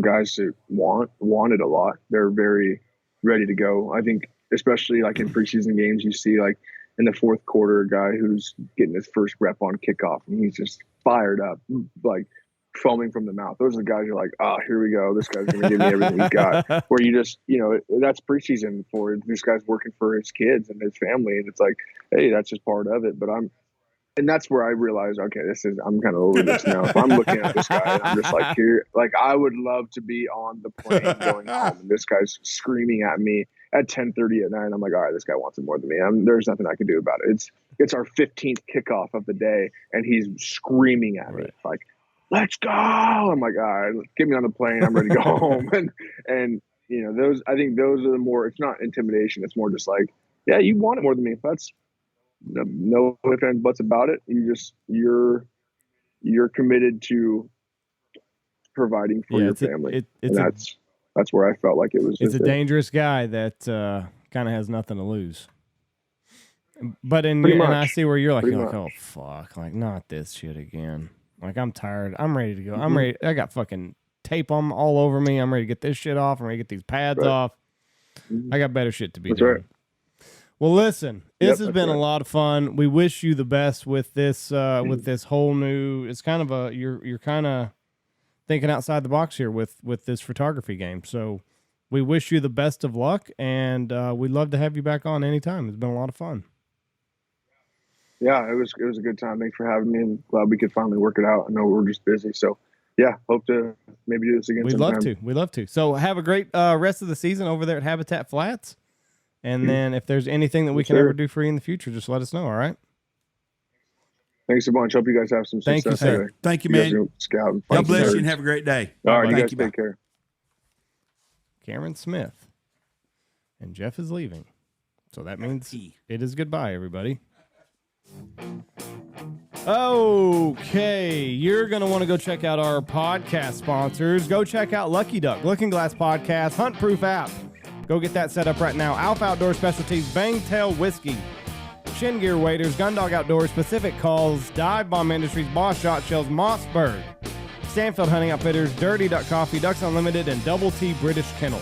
S3: guys that want it a lot. They're very ready to go. I think, especially like in preseason games, you see like in the fourth quarter, a guy who's getting his first rep on kickoff, and he's just fired up, like foaming from the mouth. Those are the guys you're like, here we go. This guy's going to give me everything he's got. Where you just, that's preseason for this guy's working for his kids and his family. And it's like, hey, that's just part of it. But and that's where I realized, okay, I'm kind of over this now. If I'm looking at this guy, I'm just like, here, like I would love to be on the plane going home, and this guy's screaming at me at 10:30 at night. I'm like, all right, this guy wants it more than me. there's nothing I can do about it. It's our 15th kickoff of the day, and he's screaming at me like, let's go. I'm like, all right, get me on the plane. I'm ready to go home. And I think those are the more, it's not intimidation. It's more just like, yeah, you want it more than me. That's no ifs and buts about it. You're committed to providing for your family. That's where I felt like it was.
S1: It's a dangerous guy that kind of has nothing to lose. But and I see where you're like, oh fuck, like not this shit again. Like I'm tired. I'm ready to go. I'm ready. I got fucking tape on all over me. I'm ready to get this shit off. I'm ready to get these pads off. I got better shit to be doing. Right. Well, listen, this has been a lot of fun. We wish you the best with this whole new. It's kind of you're kind of thinking outside the box here with this photography game. So we wish you the best of luck, and we'd love to have you back on anytime. It's been a lot of fun.
S3: Yeah, it was a good time. Thanks for having me. I'm glad we could finally work it out. I know we're just busy, so yeah, hope to maybe do this again.
S1: We'd love to. So have a great rest of the season over there at Habitat Flats. And then if there's anything that we can ever do for you in the future, just let us know, all right?
S3: Thanks a bunch. Hope you guys have some success.
S2: Thank you, sir. Thank you, man. God bless you and have a great day.
S3: All right, you guys take care.
S1: Cameron Smith. And Jeff is leaving. So that means it is goodbye, everybody. Okay, you're going to want to go check out our podcast sponsors. Go check out Lucky Duck, Looking Glass Podcast, Hunt Proof app. Go get that set up right now. Alpha Outdoor Specialties, Bangtail Whiskey, Shin Gear Waders, Gundog Outdoors, Pacific Calls, Dive Bomb Industries, Boss Shot Shells, Mossberg, Stanfield Hunting Outfitters, Dirty Duck Coffee, Ducks Unlimited, and Double T British Kennels.